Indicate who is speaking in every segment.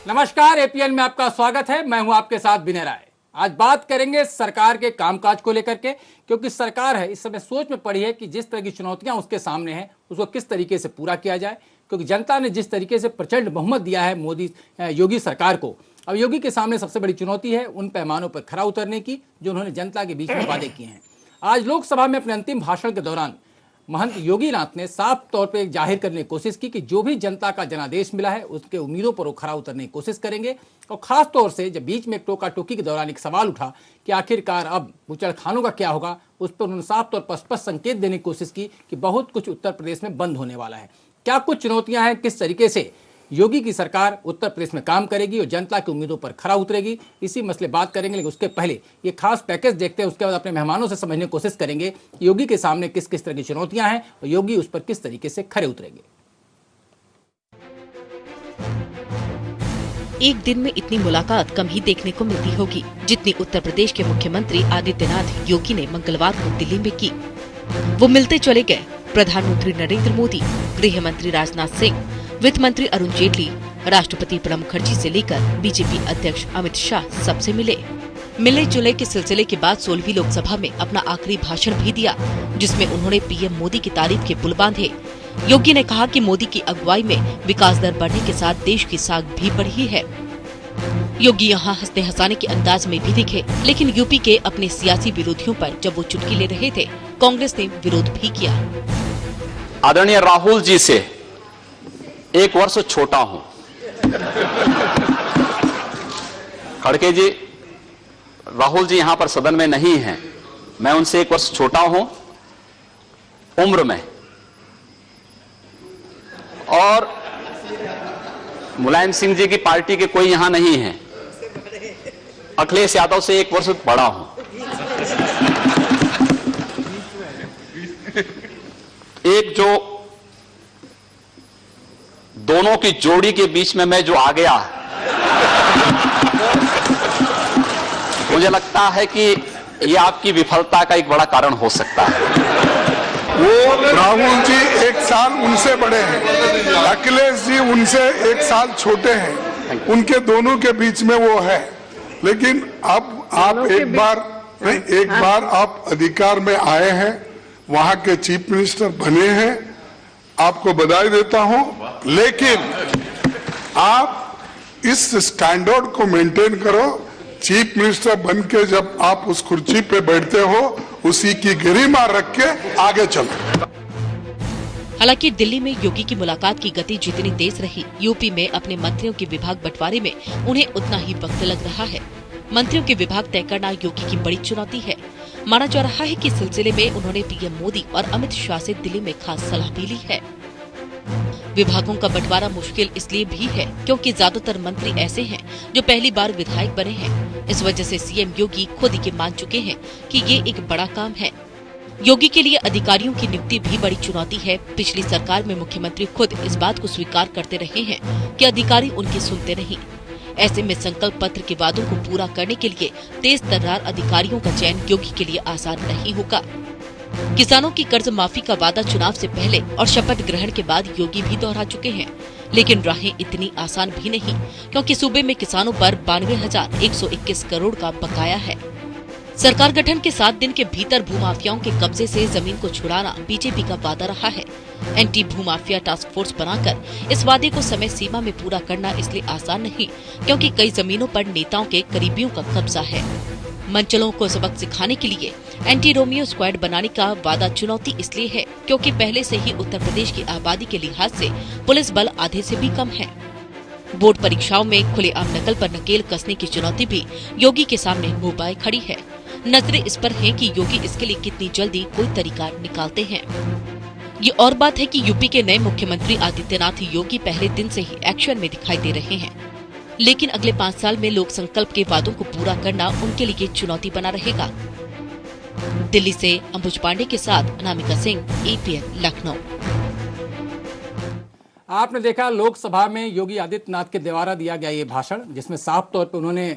Speaker 1: नमस्कार, एपीएन में आपका स्वागत है। मैं हूं आपके साथ विनय राय। आज बात करेंगे सरकार के कामकाज को लेकर के, क्योंकि सरकार है इस समय सोच में पड़ी है कि जिस तरह की चुनौतियां उसके सामने हैं उसको किस तरीके से पूरा किया जाए। क्योंकि जनता ने जिस तरीके से प्रचंड बहुमत दिया है योगी सरकार को, अब योगी के सामने सबसे बड़ी चुनौती है उन पैमानों पर खरा उतरने की जो उन्होंने जनता के बीच में वादे किए हैं। आज लोकसभा में अपने अंतिम भाषण के दौरान महंत योगीनाथ ने साफ तौर पे जाहिर करने की कोशिश की कि जो भी जनता का जनादेश मिला है उसके उम्मीदों पर वो खरा उतरने की कोशिश करेंगे। और खास तौर से जब बीच में टोका टोकी के दौरान एक सवाल उठा कि आखिरकार अब बूचड़खानों का क्या होगा, उस पर उन्होंने साफ तौर पर स्पष्ट संकेत देने की कोशिश की कि बहुत कुछ उत्तर प्रदेश में बंद होने वाला है। क्या कुछ चुनौतियां हैं, किस तरीके से योगी की सरकार उत्तर प्रदेश में काम करेगी और जनता की उम्मीदों पर खरा उतरेगी, इसी मसले बात करेंगे। लेकिन उसके पहले ये खास पैकेज देखते हैं, उसके बाद अपने मेहमानों से समझने की कोशिश करेंगे कि योगी के सामने किस किस तरह की चुनौतियां हैं और योगी उस पर किस तरीके से खरे उतरेंगे।
Speaker 2: एक दिन में इतनी मुलाकात कम ही देखने को मिलती होगी जितनी उत्तर प्रदेश के मुख्यमंत्री आदित्यनाथ योगी ने मंगलवार को दिल्ली में की। वो मिलते चले गए। प्रधानमंत्री नरेंद्र मोदी, गृह मंत्री राजनाथ सिंह, वित्त मंत्री अरुण जेटली, राष्ट्रपति प्रणब मुखर्जी से लेकर बीजेपी अध्यक्ष अमित शाह सबसे मिले जुले के सिलसिले के बाद 16वीं लोकसभा में अपना आखिरी भाषण भी दिया, जिसमें उन्होंने पीएम मोदी की तारीफ के पुल बांधे। योगी ने कहा कि मोदी की अगुवाई में विकास दर बढ़ने के साथ देश की साख भी बढ़ी है। योगी यहाँ हंसते हंसाने के अंदाज में भी दिखे, लेकिन यूपी के अपने सियासी विरोधियों पर जब वो चुटकी ले रहे थे, कांग्रेस ने विरोध भी किया।
Speaker 3: आदरणीय राहुल जी से 1 वर्ष छोटा हूं। खड़गे जी, राहुल जी यहां पर सदन में नहीं हैं, मैं उनसे 1 वर्ष छोटा हूं उम्र में, और मुलायम सिंह जी की पार्टी के कोई यहां नहीं है। अखिलेश यादव से 1 वर्ष बड़ा हूं। एक जो दोनों की जोड़ी के बीच में मैं जो आ गया, मुझे लगता है कि यह आपकी विफलता का एक बड़ा कारण हो सकता है।
Speaker 4: वो राहुल जी 1 साल उनसे बड़े हैं, अखिलेश जी उनसे 1 साल छोटे हैं, उनके दोनों के बीच में वो है। लेकिन अब आप एक बार आप अधिकार में आए हैं, वहां के चीफ मिनिस्टर बने हैं, आपको बधाई देता हूं। लेकिन आप इस स्टैंडर्ड को मेंटेन करो। चीफ मिनिस्टर बन के जब आप उस कुर्सी पे बैठते हो, उसी की गरिमा रख के आगे चलो।
Speaker 2: हालांकि दिल्ली में योगी की मुलाकात की गति जितनी तेज रही, यूपी में अपने मंत्रियों के विभाग बंटवारे में उन्हें उतना ही वक्त लग रहा है। मंत्रियों के विभाग तय करना योगी की बड़ी चुनौती है। माना जा रहा है कि इस सिलसिले में उन्होंने पीएम मोदी और अमित शाह से दिल्ली में खास सलाह भी ली है। विभागों का बंटवारा मुश्किल इसलिए भी है क्योंकि ज्यादातर मंत्री ऐसे हैं जो पहली बार विधायक बने हैं। इस वजह से सीएम योगी खुद ही मान चुके हैं कि ये एक बड़ा काम है। योगी के लिए अधिकारियों की नियुक्ति भी बड़ी चुनौती है। पिछली सरकार में मुख्यमंत्री खुद इस बात को स्वीकार करते रहे हैं कि अधिकारी उनकी सुनते नहीं। ऐसे में संकल्प पत्र के वादों को पूरा करने के लिए तेज तर्रार अधिकारियों का चयन योगी के लिए आसान नहीं होगा। किसानों की कर्ज माफी का वादा चुनाव से पहले और शपथ ग्रहण के बाद योगी भी दोहरा चुके हैं, लेकिन राहें इतनी आसान भी नहीं, क्योंकि सूबे में किसानों पर 92,121 करोड़ का बकाया है। सरकार गठन के 7 दिन के भीतर भूमाफियाओं के कब्जे से जमीन को छुड़ाना बीजेपी का वादा रहा है। एंटी भूमाफिया टास्क फोर्स बनाकर इस वादे को समय सीमा में पूरा करना इसलिए आसान नहीं, क्योंकि कई जमीनों पर नेताओं के करीबियों का कब्जा है। मंचलों को सबक सिखाने के लिए एंटी रोमियो स्क्वाड बनाने का वादा चुनौती इसलिए है क्योंकि पहले से ही उत्तर प्रदेश की आबादी के लिहाज से पुलिस बल आधे से भी कम है। बोर्ड परीक्षाओं में खुलेआम नकल पर नकेल कसने की चुनौती भी योगी के सामने मुंह खड़ी है। नजरें इस पर हैं कि योगी इसके लिए कितनी जल्दी कोई तरीका निकालते हैं। ये और बात है कि यूपी के नए मुख्यमंत्री आदित्यनाथ योगी पहले दिन से ही एक्शन में दिखाई दे रहे हैं, लेकिन अगले 5 साल में लोक संकल्प के वादों को पूरा करना उनके लिए चुनौती बना रहेगा। दिल्ली से अंबुज पांडे के साथ अनामिका सिंह, एपीएन लखनऊ।
Speaker 1: आपने देखा लोकसभा में योगी आदित्यनाथ के द्वारा दिया गया ये भाषण, जिसमें साफ तौर पर उन्होंने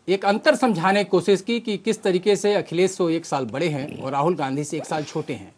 Speaker 1: एक अंतर समझाने की कोशिश की कि किस तरीके से अखिलेश से 1 साल बड़े हैं और राहुल गांधी से 1 साल छोटे हैं।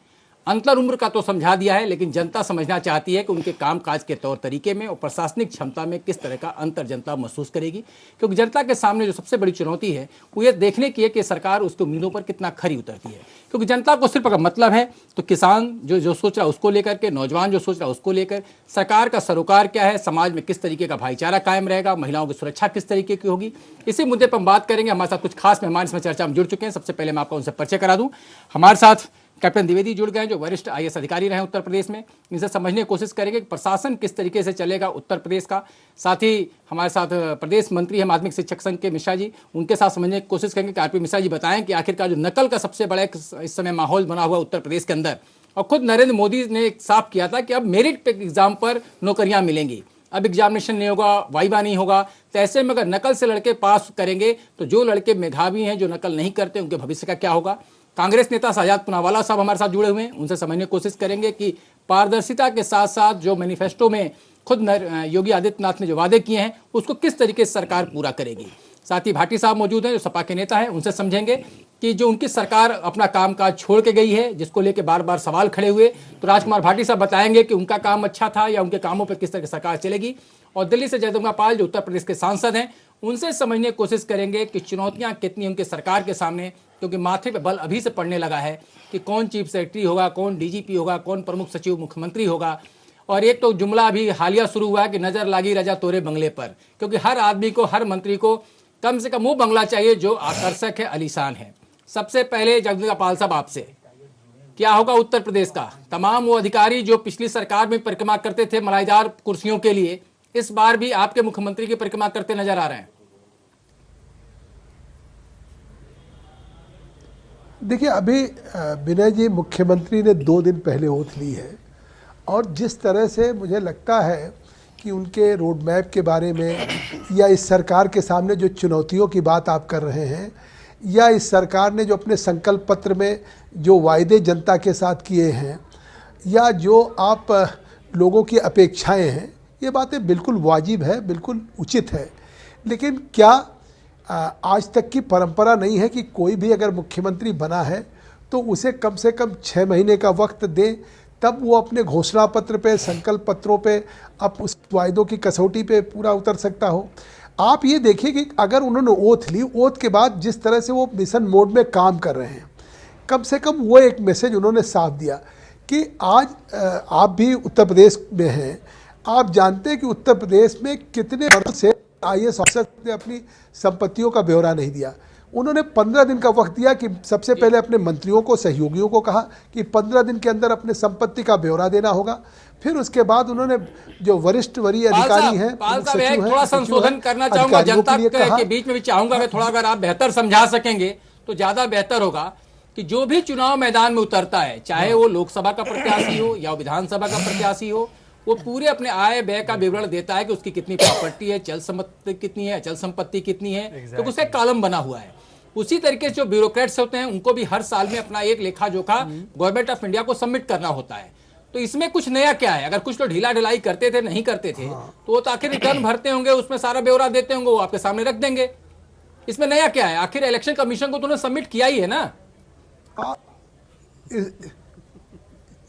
Speaker 1: अंतर उम्र का तो समझा दिया है, लेकिन जनता समझना चाहती है कि उनके कामकाज के तौर तरीके में और प्रशासनिक क्षमता में किस तरह का अंतर जनता महसूस करेगी। क्योंकि जनता के सामने जो सबसे बड़ी चुनौती है वो ये देखने की है कि सरकार उसकी उम्मीदों पर कितना खरी उतरती है। क्योंकि जनता को सिर्फ अगर मतलब है तो किसान जो सोच रहा है उसको लेकर के, नौजवान जो सोच रहा है उसको लेकर, सरकार का सरोकार क्या है, समाज में किस तरीके का भाईचारा कायम रहेगा, महिलाओं की सुरक्षा किस तरीके की होगी, इसी मुद्दे पर हम बात करेंगे। हमारे साथ कुछ खास मेहमान इसमें चर्चा में जुड़ चुके हैं। सबसे पहले मैं आपको उनसे परिचय करा दूं। हमारे साथ कैप्टन द्विवेदी जुड़ गए, जो वरिष्ठ IAS अधिकारी रहे उत्तर प्रदेश में। इनसे समझने की कोशिश करेंगे कि प्रशासन किस तरीके से चलेगा उत्तर प्रदेश का। साथ ही हमारे साथ प्रदेश मंत्री हैं माध्यमिक शिक्षक संघ के मिश्रा जी, उनके साथ समझने की कोशिश करेंगे कि RP मिश्रा जी बताएं कि आखिरकार जो नकल का सबसे बड़ा इस समय माहौल बना हुआ उत्तर प्रदेश के अंदर, और खुद नरेंद्र मोदी ने साफ किया था कि अब मेरिट एग्जाम पर नौकरियां मिलेंगी, अब एग्जामिनेशन नहीं होगा, वाइवा नहीं होगा। तो ऐसे में अगर नकल से लड़के पास करेंगे तो जो लड़के मेधावी हैं, जो नकल नहीं करते, उनके भविष्य का क्या होगा। कांग्रेस नेता शाहजाद पुनावाला साहब हमारे साथ जुड़े हुए हैं, उनसे समझने की कोशिश करेंगे कि पारदर्शिता के साथ साथ जो मैनिफेस्टो में खुद योगी आदित्यनाथ ने जो वादे किए हैं उसको किस तरीके से सरकार पूरा करेगी। साथ ही भाटी साहब मौजूद हैं जो सपा के नेता हैं, उनसे समझेंगे कि जो उनकी सरकार अपना कामकाज छोड़ के गई है, जिसको लेकर बार बार सवाल खड़े हुए, तो राजकुमार भाटी साहब बताएंगे कि उनका काम अच्छा था या उनके कामों पर किस तरह की सरकार चलेगी। और दिल्ली से जयदुर्गा पाल जो उत्तर प्रदेश के सांसद हैं, उनसे समझने की कोशिश करेंगे कि चुनौतियां कितनी उनकी सरकार के सामने, क्योंकि माथे पे बल अभी से पड़ने लगा है कि कौन चीफ सेक्रेटरी होगा, कौन DGP होगा, कौन प्रमुख सचिव मुख्यमंत्री होगा। और एक तो जुमला अभी हालिया शुरू हुआ है कि नजर लागी रजा तोरे बंगले पर, क्योंकि हर आदमी को, हर मंत्री को कम से कम वो बंगला चाहिए जो आकर्षक है, आलीशान है। सबसे पहले जगदम्बिका पाल साहब आपसे, क्या होगा उत्तर प्रदेश का? तमाम वो अधिकारी जो पिछली सरकार में परिक्रमा करते थे मलाईदार कुर्सियों के लिए, इस बार भी आपके मुख्यमंत्री की परिक्रमा करते नजर आ रहे हैं।
Speaker 5: देखिए, अभी विनय जी, मुख्यमंत्री ने 2 दिन पहले ओथ ली है, और जिस तरह से मुझे लगता है कि उनके रोड मैप के बारे में, या इस सरकार के सामने जो चुनौतियों की बात आप कर रहे हैं, या इस सरकार ने जो अपने संकल्प पत्र में जो वायदे जनता के साथ किए हैं, या जो आप लोगों की अपेक्षाएं हैं, ये बातें बिल्कुल वाजिब है, बिल्कुल उचित है। लेकिन क्या आज तक की परंपरा नहीं है कि कोई भी अगर मुख्यमंत्री बना है तो उसे कम से कम 6 महीने का वक्त दें, तब वो अपने घोषणा पत्र पे, संकल्प पत्रों पे, अब उस वायदों की कसौटी पे पूरा उतर सकता हो। आप ये देखिए कि अगर उन्होंने ओथ ली, ओथ के बाद जिस तरह से वो मिशन मोड में काम कर रहे हैं, कम से कम वो एक मैसेज उन्होंने साफ दिया कि आज आप भी उत्तर प्रदेश में हैं, आप जानते हैं कि उत्तर प्रदेश में कितने वर्षों से IAS ऑफिसर ने अपनी संपत्तियों का ब्यौरा नहीं दिया। उन्होंने 15 दिन का वक्त दिया कि सबसे पहले अपने मंत्रियों को, सहयोगियों को कहा कि 15 दिन के अंदर अपने संपत्ति का ब्यौरा देना होगा। फिर उसके बाद उन्होंने जो वरिष्ठ वरीय अधिकारी हैं,
Speaker 1: थोड़ा संशोधन करना चाहूंगा जनता के बीच में भी चाहूंगा मैं थोड़ा, अगर आप बेहतर समझा सकेंगे तो ज्यादा बेहतर होगा कि जो भी चुनाव मैदान में उतरता है, चाहे वो लोकसभा का प्रत्याशी हो या विधानसभा का प्रत्याशी हो, वो पूरे अपने आय व्यय का विवरण देता है कि उसकी कितनी प्रॉपर्टी है, चल संपत्ति कितनी है, अचल संपत्ति कितनी है, तो उसका कॉलम बना हुआ है। उसी तरीके से जो ब्यूरोक्रेट्स होते हैं उनको भी हर साल में अपना एक लेखा जोखा गवर्नमेंट ऑफ इंडिया को सबमिट करना होता है। तो इसमें कुछ नया क्या है? अगर कुछ लोग ढीला ढिलाई करते थे, नहीं करते थे, तो वो तो आखिर रिटर्न भरते होंगे, उसमें सारा ब्यौरा देते होंगे, वो आपके सामने रख देंगे। इसमें नया क्या है? आखिर इलेक्शन कमीशन को तो उन्होंने सबमिट किया ही है ना।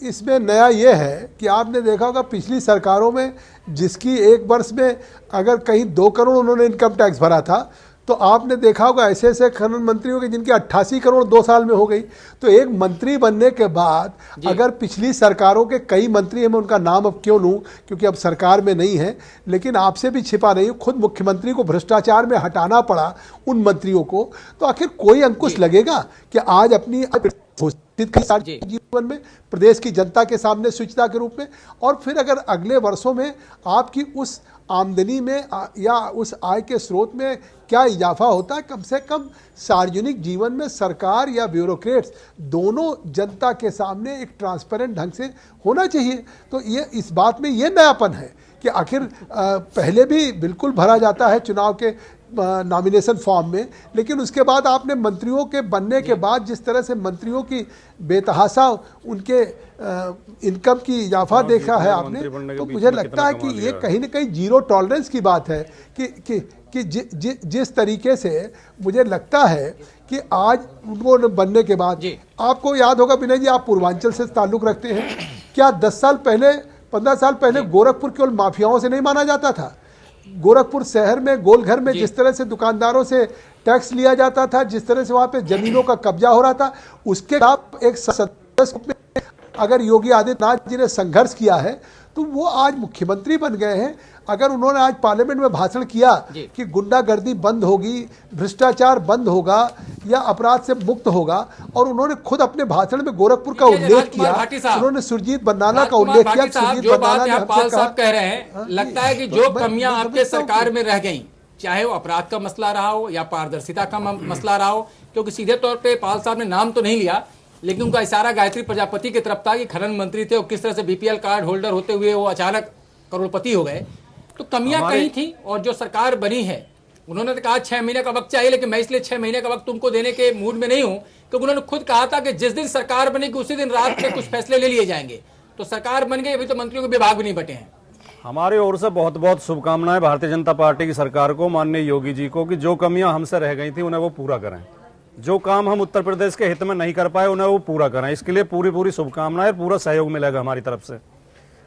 Speaker 5: इसमें नया ये है कि आपने देखा होगा पिछली सरकारों में, जिसकी एक वर्ष में अगर कहीं 2 करोड़ उन्होंने इनकम टैक्स भरा था, तो आपने देखा होगा ऐसे ऐसे खनन मंत्री हो गए जिनकी 88 करोड़ 2 साल में हो गई। तो एक मंत्री बनने के बाद अगर पिछली सरकारों के कई मंत्री हैं, मैं उनका नाम अब क्यों लूं क्योंकि अब सरकार में नहीं है, लेकिन आपसे भी छिपा नहीं, खुद मुख्यमंत्री को भ्रष्टाचार में हटाना पड़ा उन मंत्रियों को, तो आखिर कोई अंकुश लगेगा कि आज अपनी जीवन में प्रदेश की जनता के सामने सूचना के रूप में, और फिर अगर अगले वर्षों में आपकी उस आमदनी में या उस आय के स्रोत में क्या इजाफा होता है, कम से कम सार्वजनिक जीवन में सरकार या ब्यूरोक्रेट्स दोनों जनता के सामने एक ट्रांसपेरेंट ढंग से होना चाहिए। तो ये इस बात में ये नयापन है कि आखिर पहले भी बिल्कुल भरा जाता है चुनाव के नॉमिनेशन फॉर्म में, लेकिन उसके बाद आपने मंत्रियों के बनने के बाद जिस तरह से मंत्रियों की बेतहाशा उनके इनकम की इजाफा देखा है आपने, तो मुझे लगता है कि ये कहीं ना कहीं जीरो टॉलरेंस की बात है कि कि जिस तरीके से मुझे लगता है कि आज उनको बनने के बाद, आपको याद होगा विनय जी, आप पूर्वांचल से ताल्लुक रखते हैं, क्या 10 साल पहले 15 साल पहले गोरखपुर केवल माफियाओं से नहीं माना जाता था? गोरखपुर शहर में गोलघर में जिस तरह से दुकानदारों से टैक्स लिया जाता था, जिस तरह से वहां पे जमीनों का कब्जा हो रहा था, उसके खिलाफ एक सदस्य अगर योगी आदित्यनाथ जी ने संघर्ष किया है तो वो आज मुख्यमंत्री बन गए हैं। अगर उन्होंने आज पार्लियामेंट में भाषण किया कि गुंडागर्दी बंद होगी, भ्रष्टाचार बंद होगा या अपराध से मुक्त होगा, और उन्होंने खुद अपने भाषण में गोरखपुर का उल्लेख किया, उन्होंने सुरजीत बंदाना का उल्लेख किया।
Speaker 1: जो बात यहाँ पाल साहब कह रहे हैं, लगता है कि जो कमियां आपके सरकार में रह गई, चाहे वो अपराध का मसला रहा हो या पारदर्शिता का मसला रहा हो, क्योंकि सीधे तौर पे पाल साहब ने नाम तो नहीं लिया, लेकिन उनका इशारा गायत्री प्रजापति की तरफ था कि खनन मंत्री थे और किस तरह से बीपीएल कार्ड होल्डर होते हुए वो अचानक करोड़पति हो गए। तो कमियां कहीं थी, और जो सरकार बनी है उन्होंने तो कहा 6 महीने का वक्त चाहिए, लेकिन मैं इसलिए 6 महीने का वक्त तुमको देने के मूड में नहीं हूं, क्योंकि उन्होंने खुद कहा था कि जिस दिन सरकार बनेगी उसी दिन रात में कुछ फैसले ले लिए जाएंगे। तो सरकार बन गई, अभी तो मंत्रियों के विभाग भी नहीं बटे हैं।
Speaker 6: हमारी ओर से बहुत बहुत शुभकामनाएं भारतीय जनता पार्टी की सरकार को, माननीय योगी जी को, कि जो कमियां हमसे रह गई थी उन्हें वो पूरा करें, जो काम हम उत्तर प्रदेश के हित में नहीं कर पाए उन्हें वो पूरा करें। इसके लिए पूरी पूरी शुभकामनाएं, पूरा सहयोग मिलेगा हमारी तरफ से।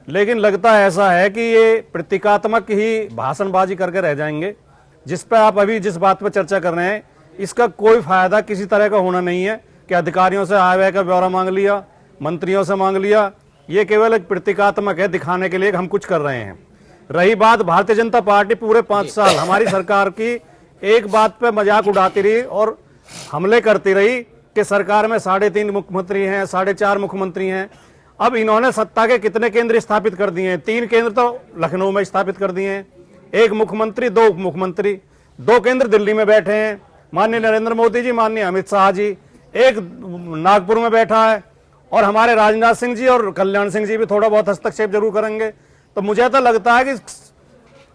Speaker 6: लेकिन लगता है ऐसा है कि ये प्रतीकात्मक ही भाषणबाजी करके रह जाएंगे। जिस पर आप अभी जिस बात पर चर्चा कर रहे हैं, इसका कोई फायदा किसी तरह का होना नहीं है कि अधिकारियों से आय व्यय का ब्यौरा मांग लिया, मंत्रियों से मांग लिया। ये केवल एक प्रतीकात्मक है, दिखाने के लिए हम कुछ कर रहे हैं। रही बात भारतीय जनता पार्टी पूरे 5 साल हमारी सरकार की एक बात पे मजाक उड़ाती रही और हमले करती रही कि सरकार में 3.5 मुख्यमंत्री हैं, 4.5 मुख्यमंत्री हैं। अब इन्होंने सत्ता के कितने केंद्र स्थापित कर दिए हैं? 3 केंद्र तो लखनऊ में स्थापित कर दिए हैं, 1 मुख्यमंत्री, 2 उप मुख्यमंत्री, 2 केंद्र दिल्ली में बैठे हैं, माननीय नरेंद्र मोदी जी, माननीय अमित शाह जी, 1 नागपुर में बैठा है, और हमारे राजनाथ सिंह जी और कल्याण सिंह जी भी थोड़ा बहुत हस्तक्षेप जरूर करेंगे। तो मुझे तो लगता है कि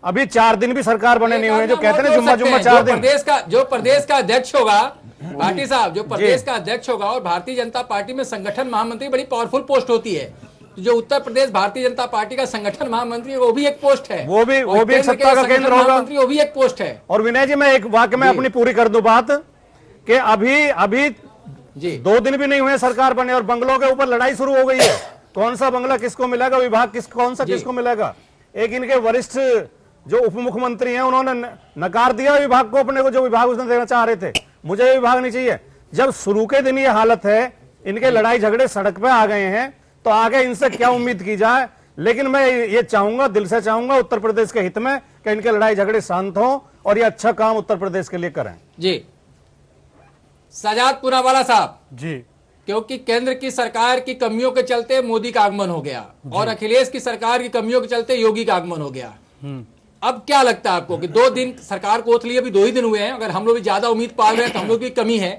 Speaker 6: अभी 4 दिन भी सरकार बने नहीं हुए, जो कहते हैं जुम्मा 4 दिन।
Speaker 1: जो प्रदेश का अध्यक्ष होगा भाटी साहब, जो प्रदेश का अध्यक्ष होगा, और भारतीय जनता पार्टी में संगठन महामंत्री बड़ी पावरफुल पोस्ट होती है। जो उत्तर प्रदेश भारतीय जनता पार्टी का संगठन महामंत्री, वो भी एक पोस्ट है, वो भी एक सत्ता का केंद्र होगा, वो भी एक पोस्ट है।
Speaker 6: और विनय जी, मैं एक वाक्य में अपनी पूरी कर दूं बात, कि अभी 2 दिन भी नहीं हुए सरकार बने और बंगलों के ऊपर लड़ाई शुरू हो गई है। कौन सा बंगला किसको मिलेगा, विभाग कौन सा किसको मिलेगा। एक इनके वरिष्ठ जो उप मुख्यमंत्री हैं उन्होंने नकार दिया विभाग को, अपने को जो विभाग उसने देना चाह रहे थे। मुझे विभाग नहीं चाहिए। जब शुरू के दिन ये हालत है, इनके लड़ाई झगड़े सड़क पे आ गए हैं, तो आगे इनसे क्या उम्मीद की जाए। लेकिन मैं ये चाहूंगा, दिल से चाहूंगा उत्तर प्रदेश के हित में, कि इनके लड़ाई झगड़े शांत हों और ये अच्छा काम उत्तर प्रदेश के लिए करें।
Speaker 1: जी सजाद पूनावाला साहब
Speaker 6: जी,
Speaker 1: क्योंकि केंद्र की सरकार की कमियों के चलते मोदी का आगमन हो गया और अखिलेश की सरकार की कमियों के चलते योगी का आगमन हो गया। अब क्या लगता है आपको कि 2 दिन सरकार को लिए अभी 2 ही दिन हुए हैं, अगर हम लोग भी ज्यादा उम्मीद पाल रहे हैं तो हम लोग की कमी है,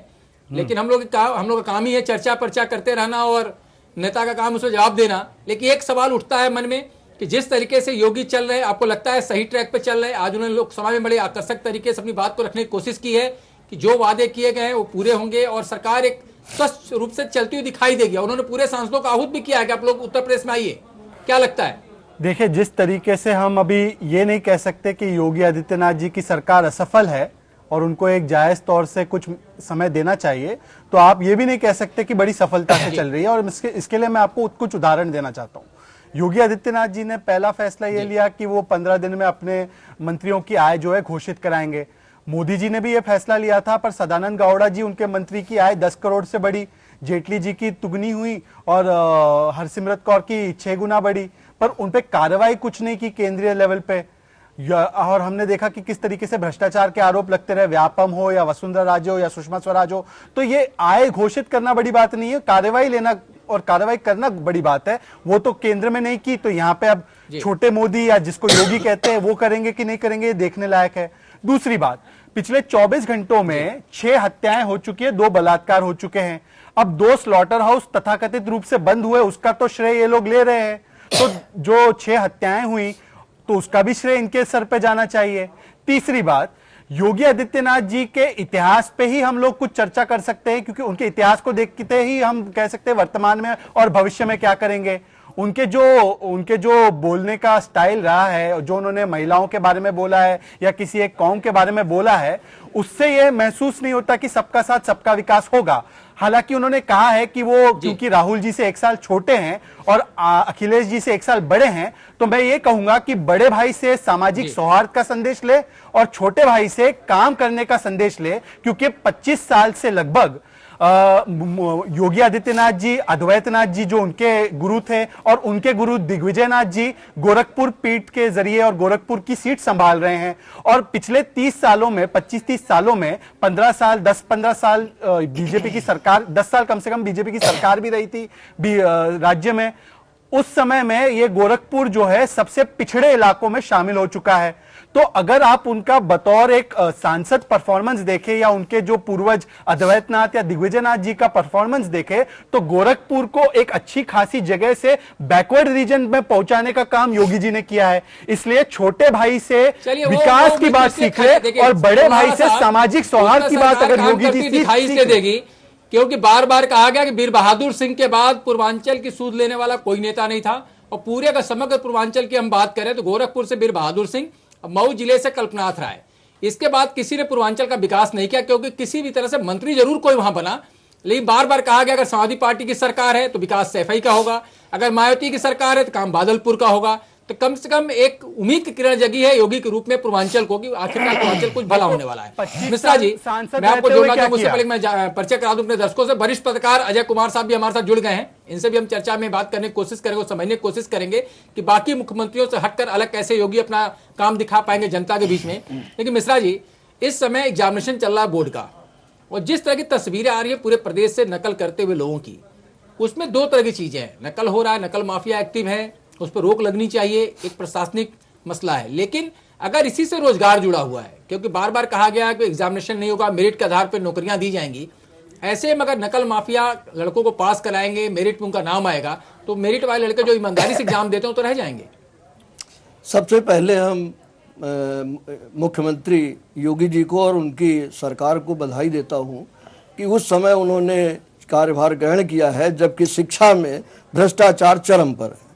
Speaker 1: लेकिन हम लोग का काम ही है चर्चा पर्चा करते रहना और नेता का काम उसमें जवाब देना। लेकिन एक सवाल उठता है मन में कि जिस तरीके से योगी चल रहे हैं, आपको लगता है सही ट्रैक पे चल रहे हैं? आज उन्होंने लोकसभा में बड़े आकर्षक तरीके से अपनी बात को रखने की कोशिश की है कि जो वादे किए गए हैं वो पूरे होंगे और सरकार एक स्वस्थ रूप से चलती हुई दिखाई देगी। उन्होंने पूरे सांसदों का आहूत भी किया है कि आप लोग उत्तर प्रदेश में आइए। क्या लगता है?
Speaker 7: देखिए, जिस तरीके से हम अभी ये नहीं कह सकते कि योगी आदित्यनाथ जी की सरकार असफल है और उनको एक जायज तौर से कुछ समय देना चाहिए, तो आप ये भी नहीं कह सकते कि बड़ी सफलता से चल रही है। और इसके लिए मैं आपको कुछ उदाहरण देना चाहता हूँ। योगी आदित्यनाथ जी ने पहला फैसला ये लिया कि वो 15 दिन में अपने मंत्रियों की आय जो है घोषित कराएंगे। मोदी जी ने भी ये फैसला लिया था, पर सदानंद गौड़ा जी, उनके मंत्री की आय 10 करोड़ से बढ़ी, जेटली जी की दुगनी हुई और हरसिमरत कौर की 6 गुना बढ़ी, पर उन पे कार्रवाई कुछ नहीं की केंद्रीय लेवल पे। और हमने देखा कि किस तरीके से भ्रष्टाचार के आरोप लगते रहे, व्यापम हो या वसुंधरा राजे हो या सुषमा स्वराज हो। तो ये आय घोषित करना बड़ी बात नहीं है, कार्रवाई लेना और कार्रवाई करना बड़ी बात है। वो तो केंद्र में नहीं की, तो यहाँ पे अब छोटे मोदी या जिसको योगी कहते हैं वो करेंगे कि नहीं करेंगे, ये देखने लायक है। दूसरी बात, पिछले 24 घंटों में 6 हत्याएं हो चुकी है, 2 बलात्कार हो चुके हैं। अब 2 स्लॉटर हाउस तथाकथित रूप से बंद हुए, उसका तो श्रेय ये लोग ले रहे हैं। तो जो 6 हत्याएं हुई तो उसका भी श्रेय इनके सर पे जाना चाहिए। तीसरी बात, योगी आदित्यनाथ जी के इतिहास पे ही हम लोग कुछ चर्चा कर सकते हैं, क्योंकि उनके इतिहास को देखते ही हम कह सकते हैं वर्तमान में और भविष्य में क्या करेंगे। उनके जो बोलने का स्टाइल रहा है, जो उन्होंने महिलाओं के बारे में बोला है या किसी एक कौम के बारे में बोला है, उससे ये महसूस नहीं होता कि सबका साथ सबका विकास होगा। हालांकि उन्होंने कहा है कि वो क्योंकि राहुल जी से 1 साल छोटे हैं और अखिलेश जी से 1 साल बड़े हैं, तो मैं ये कहूंगा कि बड़े भाई से सामाजिक सौहार्द का संदेश ले और छोटे भाई से काम करने का संदेश ले, क्योंकि 25 साल से लगभग योगी आदित्यनाथ जी, अद्वैतनाथ जी जो उनके गुरु थे और उनके गुरु दिग्विजयनाथ जी गोरखपुर पीठ के जरिए और गोरखपुर की सीट संभाल रहे हैं। और पिछले 30 सालों में 25-30 सालों में 15 साल 10-15 साल बीजेपी की सरकार, 10 साल कम से कम बीजेपी की सरकार भी रही थी राज्य में। उस समय में ये गोरखपुर जो है सबसे पिछड़े इलाकों में शामिल हो चुका है। तो अगर आप उनका बतौर एक सांसद परफॉर्मेंस देखें या उनके जो पूर्वज अद्वैतनाथ या दिग्विजयनाथ जी का परफॉर्मेंस देखें, तो गोरखपुर को एक अच्छी खासी जगह से बैकवर्ड रीजन में पहुंचाने का काम योगी जी ने किया है। इसलिए छोटे भाई से विकास की बात सीखे और बड़े भाई से सामाजिक सौहार्द की बात अगर योगी जी
Speaker 1: दिखाई से देगी, क्योंकि बार बार कहा गया कि वीर बहादुर सिंह के बाद पूर्वांचल की सूद लेने वाला कोई नेता नहीं था। और पूरे का समग्र पूर्वांचल की हम बात करें तो गोरखपुर से वीर बहादुर सिंह, मऊ जिले से कल्पनाथ राय, इसके बाद किसी ने पूर्वांचल का विकास नहीं किया, क्योंकि किसी भी तरह से मंत्री जरूर कोई वहां बना, लेकिन बार बार कहा गया अगर समाजवादी पार्टी की सरकार है तो विकास सैफई का होगा, अगर मायावती की सरकार है तो काम बादलपुर का होगा। तो कम से कम एक उम्मीद की किरण जगी है योगी के रूप में पूर्वांचल को कि आखिरकार पूर्वांचल कुछ भला होने वाला है। मिश्रा जी, मैं आपको जोड़ना चाहूंगा, उससे पहले मैं परिचय करा दूं अपने दर्शकों से। वरिष्ठ पत्रकार अजय कुमार साहब भी हमारे साथ जुड़ गए हैं, इनसे भी हम चर्चा में बात करने की कोशिश करेंगे, समझने की कोशिश करेंगे कि बाकी मुख्यमंत्रियों से हटकर अलग कैसे योगी अपना काम दिखा पाएंगे जनता के बीच में। लेकिन मिश्रा जी, इस समय एग्जामिनेशन चल रहा है बोर्ड का, और जिस तरह की तस्वीरें आ रही है पूरे प्रदेश से नकल करते हुए लोगों की, उसमें 2 तरह की चीजें हैं। नकल हो रहा है, नकल माफिया एक्टिव है, उस पर रोक लगनी चाहिए, एक प्रशासनिक मसला है। लेकिन अगर इसी से रोजगार जुड़ा हुआ है, क्योंकि बार बार कहा गया है कि एग्जामिनेशन नहीं होगा, मेरिट के आधार पर नौकरियां दी जाएंगी, ऐसे में अगर नकल माफिया लड़कों को पास कराएंगे, मेरिट में उनका नाम आएगा, तो मेरिट वाले लड़के जो ईमानदारी से एग्जाम देते हो तो रह जाएंगे।
Speaker 8: सबसे पहले हम मुख्यमंत्री योगी जी को और उनकी सरकार को बधाई देता हूं कि उस समय उन्होंने कार्यभार ग्रहण किया है जबकि शिक्षा में भ्रष्टाचार चरम पर है।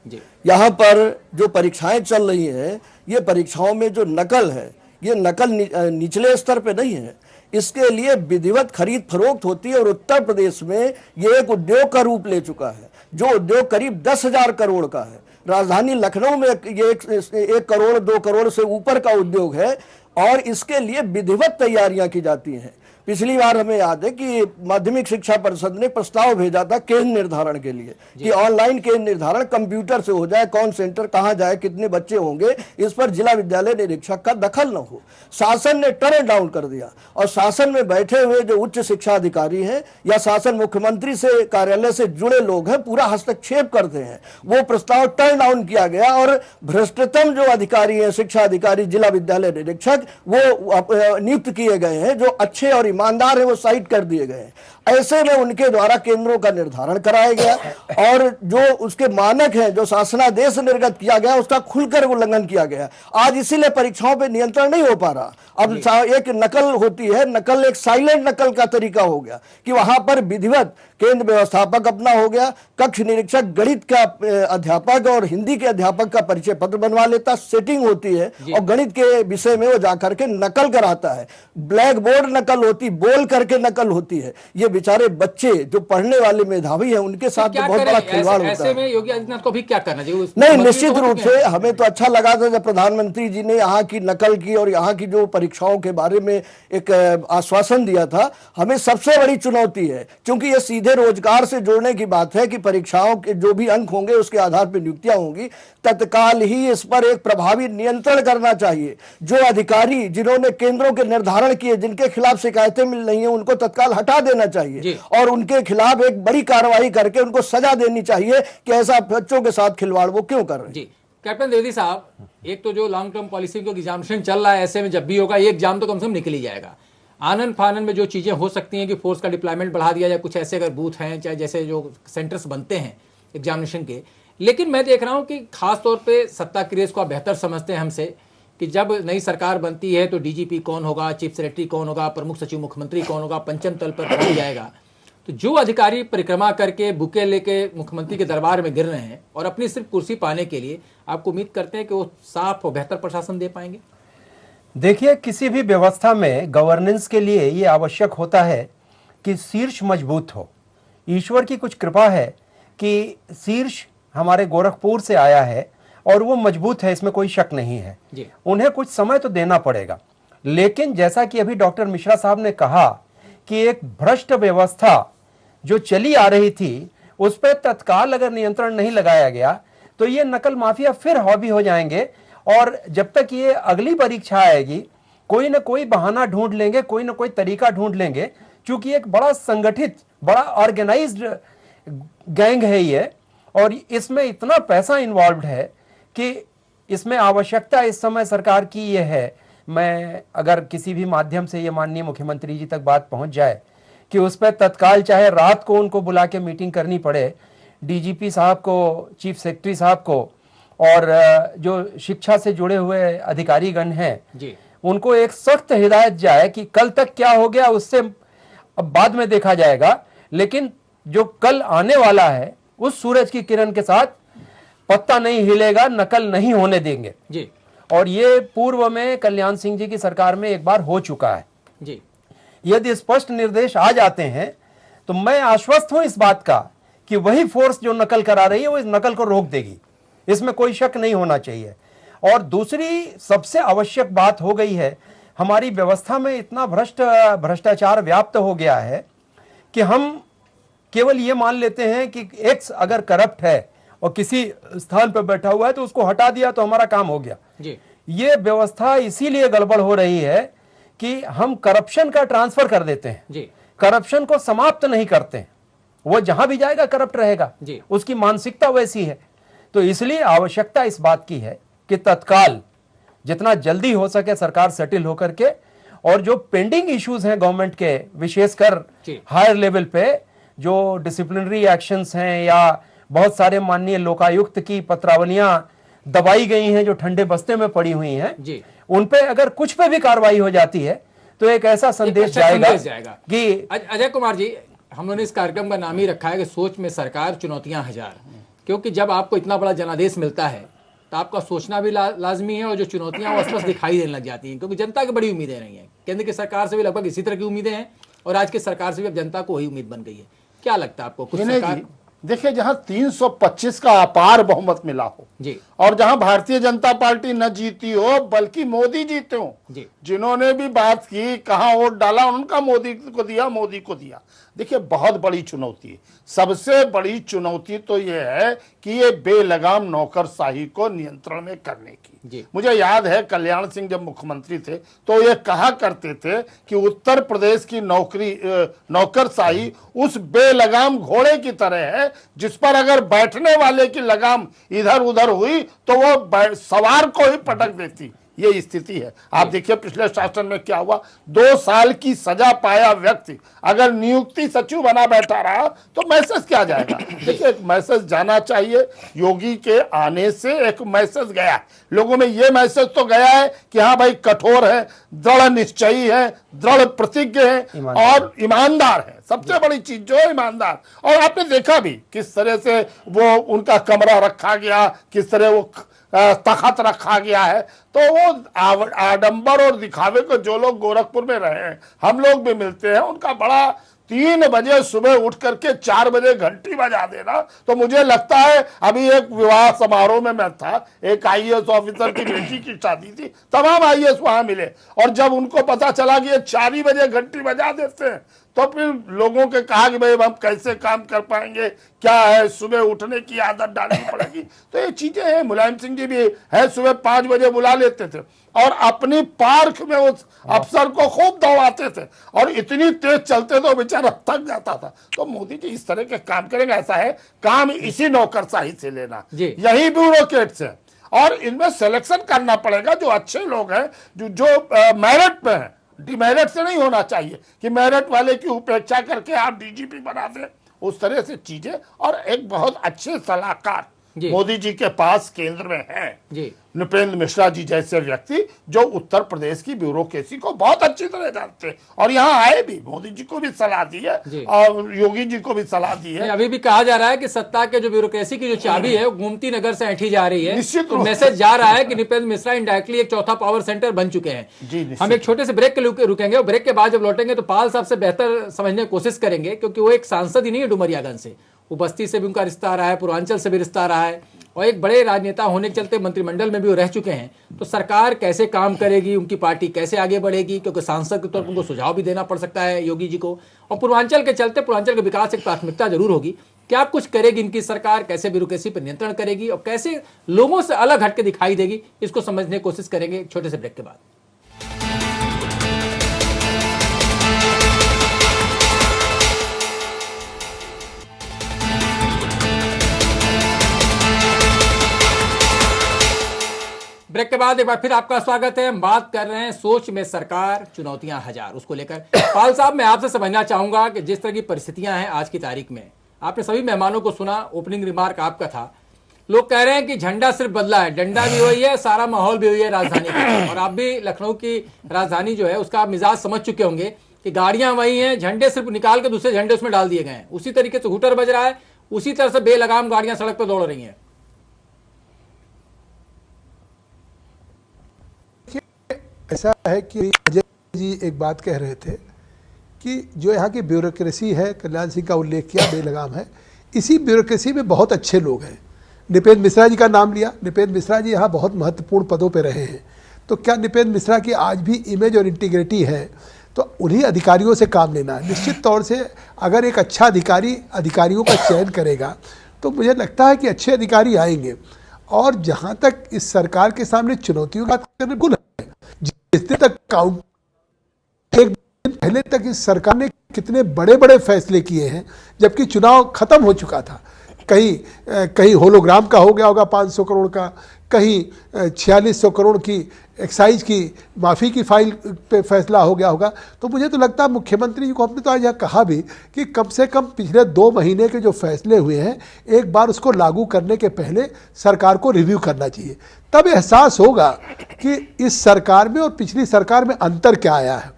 Speaker 8: यहाँ पर जो परीक्षाएं चल रही हैं, ये परीक्षाओं में जो नकल है, ये नकल निचले स्तर पे नहीं है, इसके लिए विधिवत खरीद फरोख्त होती है। और उत्तर प्रदेश में ये एक उद्योग का रूप ले चुका है, जो उद्योग करीब 10,000 करोड़ का है। राजधानी लखनऊ में ये 1 करोड़ 2 करोड़ से ऊपर का उद्योग है और इसके लिए विधिवत तैयारियां की जाती हैं। पिछली बार हमें याद है कि माध्यमिक शिक्षा परिषद ने प्रस्ताव भेजा था केंद्र निर्धारण के लिए कि ऑनलाइन केंद्र निर्धारण कंप्यूटर से हो जाए, कौन सेंटर कहां जाए, कितने बच्चे होंगे, इस पर जिला विद्यालय निरीक्षक का दखल न हो। शासन ने टर्न डाउन कर दिया और शासन में बैठे हुए जो उच्च शिक्षा अधिकारी हैं या शासन मुख्यमंत्री से कार्यालय से जुड़े लोग हैं, पूरा हस्तक्षेप करते हैं। वो प्रस्ताव टर्न डाउन किया गया और भ्रष्टतम जो अधिकारी हैं, शिक्षा अधिकारी, जिला विद्यालय निरीक्षक, वो नियुक्त किए गए हैं जो अच्छे और ईमानदार है, वो साइट कर दिए गए। ऐसे में उनके द्वारा केंद्रों का निर्धारण कराया गया और जो उसके मानक हैं, जो शासनादेश निर्गत किया गया, उसका खुलकर उल्लंघन किया गया। आज इसीलिए परीक्षाओं पे नियंत्रण नहीं हो पा रहा। अब एक नकल होती है, नकल एक साइलेंट नकल का तरीका हो गया कि वहां पर विधिवत केंद्र व्यवस्थापक अपना हो गया, कक्ष निरीक्षक गणित का अध्यापक और हिंदी के अध्यापक का परिचय पत्र बनवा लेता, सेटिंग होती है और गणित के विषय में वो जाकर के नकल कराता है। ब्लैक बोर्ड नकल होती, बोल करके नकल होती है। ये बेचारे बच्चे जो पढ़ने वाले मेधावी हैं, उनके साथ तो बहुत बड़ा खिलवाड़ होता है।
Speaker 1: में योगी आदित्यनाथ को भी क्या करना चाहिए?
Speaker 8: नहीं, निश्चित रूप से हमें तो अच्छा लगा था जब प्रधानमंत्री जी ने यहाँ की नकल की और यहाँ की जो परीक्षाओं के बारे में एक आश्वासन दिया था। हमें सबसे बड़ी चुनौती है, क्योंकि ये सीधे रोजगार से जोड़ने की बात है कि परीक्षाओं के जो भी अंक होंगे उसके आधार पर नियुक्तियां होंगी। तत्काल ही इस पर एक प्रभावी नियंत्रण करना चाहिए। जो अधिकारी जिन्होंने केंद्रों के निर्धारण किए, जिनके खिलाफ शिकायतें मिल रही हैं, उनको तत्काल हटा देना चाहिए और उनके खिलाफ एक बड़ी कार्रवाई करके उनको सजा देनी चाहिए कि ऐसा बच्चों के साथ खिलवाड़ वो क्यों कर रहे हैं।
Speaker 1: जी कैप्टन द्विवेदी साहब, एक तो जो लॉन्ग टर्म पॉलिसी को एग्जामिनेशन चल रहा है, ऐसे में जब भी होगा ये एग्जाम तो कम से कम निकल ही जाएगा। आनंद फानन में जो चीजें हो सकती हैं कि फोर्स का डिप्लॉयमेंट बढ़ा दिया जाए, कुछ ऐसे अगर बूथ हैं, चाहे जैसे जो सेंटर्स बनते हैं एग्जामिनेशन के। लेकिन मैं देख रहा हूं कि खासतौर पर सत्ता की रेस को आप बेहतर समझते हैं हमसे कि जब नई सरकार बनती है तो डीजीपी कौन होगा, चीफ सेक्रेटरी कौन होगा, प्रमुख सचिव मुख्यमंत्री कौन होगा, पंचम तल पर पहुंच जाएगा। तो जो अधिकारी परिक्रमा करके बुके लेके मुख्यमंत्री के दरबार में गिर रहे हैं और अपनी सिर्फ कुर्सी पाने के लिए, आपको उम्मीद करते हैं कि वो साफ और बेहतर प्रशासन दे पाएंगे?
Speaker 9: देखिए, किसी भी व्यवस्था में गवर्नेंस के लिए ये आवश्यक होता है कि शीर्ष मजबूत हो। ईश्वर की कुछ कृपा है कि शीर्ष हमारे गोरखपुर से आया है और वो मजबूत है, इसमें कोई शक नहीं है। उन्हें कुछ समय तो देना पड़ेगा, लेकिन जैसा कि अभी डॉक्टर मिश्रा साहब ने कहा कि एक भ्रष्ट व्यवस्था जो चली आ रही थी उस पर तत्काल अगर नियंत्रण नहीं लगाया गया तो ये नकल माफिया फिर हावी हो जाएंगे, और जब तक ये अगली परीक्षा आएगी कोई ना कोई बहाना ढूंढ लेंगे, कोई ना कोई तरीका ढूंढ लेंगे, क्योंकि एक बड़ा संगठित, बड़ा ऑर्गेनाइज्ड गैंग है ये, और इसमें इतना पैसा इन्वॉल्व है कि इसमें आवश्यकता इस समय सरकार की ये है, मैं अगर किसी भी माध्यम से ये माननीय मुख्यमंत्री जी तक बात पहुंच जाए कि उस पर तत्काल चाहे रात को उनको बुला के मीटिंग करनी पड़े, डीजीपी साहब को, चीफ सेक्रेटरी साहब को, और जो शिक्षा से जुड़े हुए अधिकारीगण हैं उनको एक सख्त हिदायत जाए कि कल तक क्या हो गया उससे अब बाद में देखा जाएगा, लेकिन जो कल आने वाला है उस सूरज की किरण के साथ पत्ता नहीं हिलेगा, नकल नहीं होने देंगे जी। और ये पूर्व में कल्याण सिंह जी की सरकार में एक बार हो चुका है जी। यदि स्पष्ट निर्देश आ जाते हैं तो मैं आश्वस्त हूं इस बात का कि वही फोर्स जो नकल करा रही है वो इस नकल को रोक देगी, इसमें कोई शक नहीं होना चाहिए। और दूसरी सबसे आवश्यक बात हो गई है, हमारी व्यवस्था में इतना भ्रष्टाचार व्याप्त हो गया है कि हम केवल ये मान लेते हैं कि एक्स अगर करप्ट है और किसी स्थान पर बैठा हुआ है तो उसको हटा दिया तो हमारा काम हो गया जी। ये व्यवस्था इसीलिए गड़बड़ हो रही है कि हम करप्शन का ट्रांसफर कर देते हैं जी। करप्शन को समाप्त नहीं करते हैं, वो जहां भी जाएगा करप्ट रहेगा जी। उसकी मानसिकता वैसी है। तो इसलिए आवश्यकता इस बात की है कि तत्काल जितना जल्दी हो सके सरकार सेटल होकर के, और जो पेंडिंग इश्यूज हैं गवर्नमेंट के, विशेषकर हायर लेवल पे जो डिसिप्लिनरी एक्शंस हैं या बहुत सारे माननीय लोकायुक्त की पत्रावलियां दबाई गई हैं जो ठंडे बस्ते में पड़ी हुई हैं, उन पे अगर कुछ पे भी कार्रवाई हो जाती है तो एक ऐसा संदेश जाएगा कि
Speaker 1: अजय कुमार जी, हम लोगों ने इस कार्यक्रम का नाम ही रखा है कि सोच में सरकार, चुनौतियां हजार, क्योंकि जब आपको इतना बड़ा जनादेश मिलता है तो आपका सोचना भी लाजमी है, और जो चुनौतियां वो स्पष्ट दिखाई देने लग जाती हैं, क्योंकि जनता की बड़ी उम्मीदें रही हैं। केंद्र की सरकार से भी लगभग इसी तरह की उम्मीदें हैं और आज की सरकार से भी अब जनता को वही उम्मीद बन गई है। क्या लगता है आपको? कुछ सरकार
Speaker 10: देखिए, जहां 325 का अपार बहुमत मिला हो जी, और जहां भारतीय जनता पार्टी न जीती हो बल्कि मोदी जीते हो, जिन्होंने भी बात की, कहां वोट डाला, उनका मोदी को दिया, मोदी को दिया। देखिए, बहुत बड़ी चुनौती है। सबसे बड़ी चुनौती तो यह है कि ये बेलगाम नौकरशाही को नियंत्रण में करने की। मुझे याद है कल्याण सिंह जब मुख्यमंत्री थे तो ये कहा करते थे कि उत्तर प्रदेश की नौकरशाही उस बेलगाम घोड़े की तरह है जिस पर अगर बैठने वाले की लगाम इधर उधर हुई तो वो सवार को ही पटक देती। ये स्थिति है। आप देखिए पिछले शासन में क्या हुआ, 2 साल की सजा पाया व्यक्ति अगर नियुक्ति सचिव बना बैठा रहा तो मैसेज क्या जाएगा? देखिए, एक मैसेज जाना चाहिए। योगी के आने से एक मैसेज गया, लोगों में ये मैसेज तो गया है कि हाँ भाई कठोर है, दृढ़ निश्चयी है, दृढ़ प्रतिज्ञ है और ईमानदार है। सबसे बड़ी चीज जो है ईमानदार। और आपने देखा भी किस तरह से वो उनका कमरा रखा गया, किस तरह वो तखत रखा गया है। तो वो आडंबर और दिखावे को जो लोग गोरखपुर में रहे हैं, हम लोग भी मिलते हैं, उनका बड़ा 3 बजे सुबह उठ करके 4 बजे घंटी बजा देना। तो मुझे लगता है, अभी एक विवाह समारोह में मैं था, एक आईएएस ऑफिसर की बेटी की शादी थी, तमाम आईएएस वहां मिले, और जब उनको पता चला कि ये 4 ही बजे घंटी बजा देते हैं तो फिर लोगों के कहा कि भाई हम कैसे काम कर पाएंगे, क्या है, सुबह उठने की आदत डालनी पड़ेगी। तो ये चीजें हैं। मुलायम सिंह जी भी है, सुबह 5 बजे बुला लेते थे और अपनी पार्क में उस अफसर को खूब दौड़ाते थे, और इतनी तेज चलते तो बेचारा थक जाता था। तो मोदी जी इस तरह के काम करेंगे, ऐसा है काम इसी नौकरशाही से लेना, यही ब्यूरोक्रेट से, और इनमें सिलेक्शन करना पड़ेगा। जो अच्छे लोग हैं, जो मेरिट पे हैं, डिमेरिट से नहीं होना चाहिए कि मेरिट वाले की उपेक्षा करके आप डीजीपी बना दें, उस तरह से चीजें। और एक बहुत अच्छे सलाहकार मोदी जी के पास केंद्र में है
Speaker 1: जी
Speaker 10: नृपेंद्र मिश्रा जी जैसे व्यक्ति जो उत्तर प्रदेश की ब्यूरोक्रेसी को बहुत अच्छी तरह जानते हैं और यहाँ आए भी, मोदी जी को भी सलाह दी है और योगी जी को भी सलाह दी है।
Speaker 1: अभी भी कहा जा रहा है कि सत्ता के जो ब्यूरोक्रेसी की जो चाबी है वो गोमती नगर से ऐंठी जा रही है।
Speaker 10: निश्चित
Speaker 1: तो मैसेज जा रहा है कि नृपेंद्र मिश्रा इनडायरेक्टली एक चौथा पावर सेंटर बन चुके हैं। हम एक छोटे से ब्रेक के रुकेंगे और ब्रेक के बाद जब लौटेंगे तो पाल साहब से बेहतर समझने की कोशिश करेंगे, क्योंकि वो एक सांसद ही नहीं है डुमरियागंज से, वो बस्ती से भी उनका रिश्ता रहा है, पूर्वांचल से भी रिश्ता रहा है और एक बड़े राजनेता होने के चलते मंत्रिमंडल में भी वो रह चुके हैं। तो सरकार कैसे काम करेगी, उनकी पार्टी कैसे आगे बढ़ेगी, क्योंकि सांसद के तौर पर उनको सुझाव भी देना पड़ सकता है योगी जी को, और पूर्वांचल के चलते पूर्वांचल के विकास एक प्राथमिकता जरूर होगी। क्या कुछ करेगी इनकी सरकार, कैसे ब्यूरोक्रेसी पर नियंत्रण करेगी और कैसे लोगों से अलग हटके दिखाई देगी, इसको समझने की कोशिश करेंगे एक छोटे से ब्रेक के बाद। ब्रेक के बाद एक बार फिर आपका स्वागत है। हम बात कर रहे हैं सोच में सरकार, चुनौतियां हजार, उसको लेकर पाल साहब मैं आपसे समझना चाहूंगा कि जिस तरह की परिस्थितियां हैं आज की तारीख में, आपने सभी मेहमानों को सुना, ओपनिंग रिमार्क आपका था, लोग कह रहे हैं कि झंडा सिर्फ बदला है, डंडा भी वही है, सारा माहौल भी वही है राजधानी का। और आप भी लखनऊ की राजधानी जो है उसका मिजाज समझ चुके होंगे कि गाड़ियां वही हैं, झंडे सिर्फ निकाल के दूसरे झंडे उसमें डाल दिए गए हैं, उसी तरीके से हुटर बज रहा है, उसी तरह से बेलगाम गाड़ियां सड़क पर दौड़ रही हैं।
Speaker 5: ऐसा है कि अजय जी एक बात कह रहे थे कि जो यहाँ की ब्यूरोक्रेसी है, कल्याण सिंह का उल्लेख किया, बेलगाम है। इसी ब्यूरोक्रेसी में बहुत अच्छे लोग हैं। नृपेंद्र मिश्रा जी का नाम लिया, नृपेंद्र मिश्रा जी यहाँ बहुत महत्वपूर्ण पदों पर रहे हैं। तो क्या नृपेंद्र मिश्रा की आज भी इमेज और इंटीग्रिटी है? तो उन्हीं अधिकारियों से काम लेना है। निश्चित तौर से अगर एक अच्छा अधिकारी अधिकारियों का चयन करेगा तो मुझे लगता है कि अच्छे अधिकारी आएंगे। और जहाँ तक इस सरकार के सामने चुनौतियों की बात करने बिल्कुल है, जिस दिन तक काउंट, एक दिन पहले तक इस सरकार ने कितने बड़े बड़े फैसले किए हैं जबकि चुनाव खत्म हो चुका था। कहीं होलोग्राम का हो गया होगा 500 करोड़ का, कहीं 4600 करोड़ की एक्साइज की माफ़ी की फाइल पे फैसला हो गया होगा। तो मुझे तो लगता है मुख्यमंत्री जी को हमने तो आज यहाँ कहा भी कि कम से कम पिछले 2 महीने के जो फैसले हुए हैं एक बार उसको लागू करने के पहले सरकार को रिव्यू करना चाहिए। तब एहसास होगा कि इस सरकार में और पिछली सरकार में अंतर क्या आया है।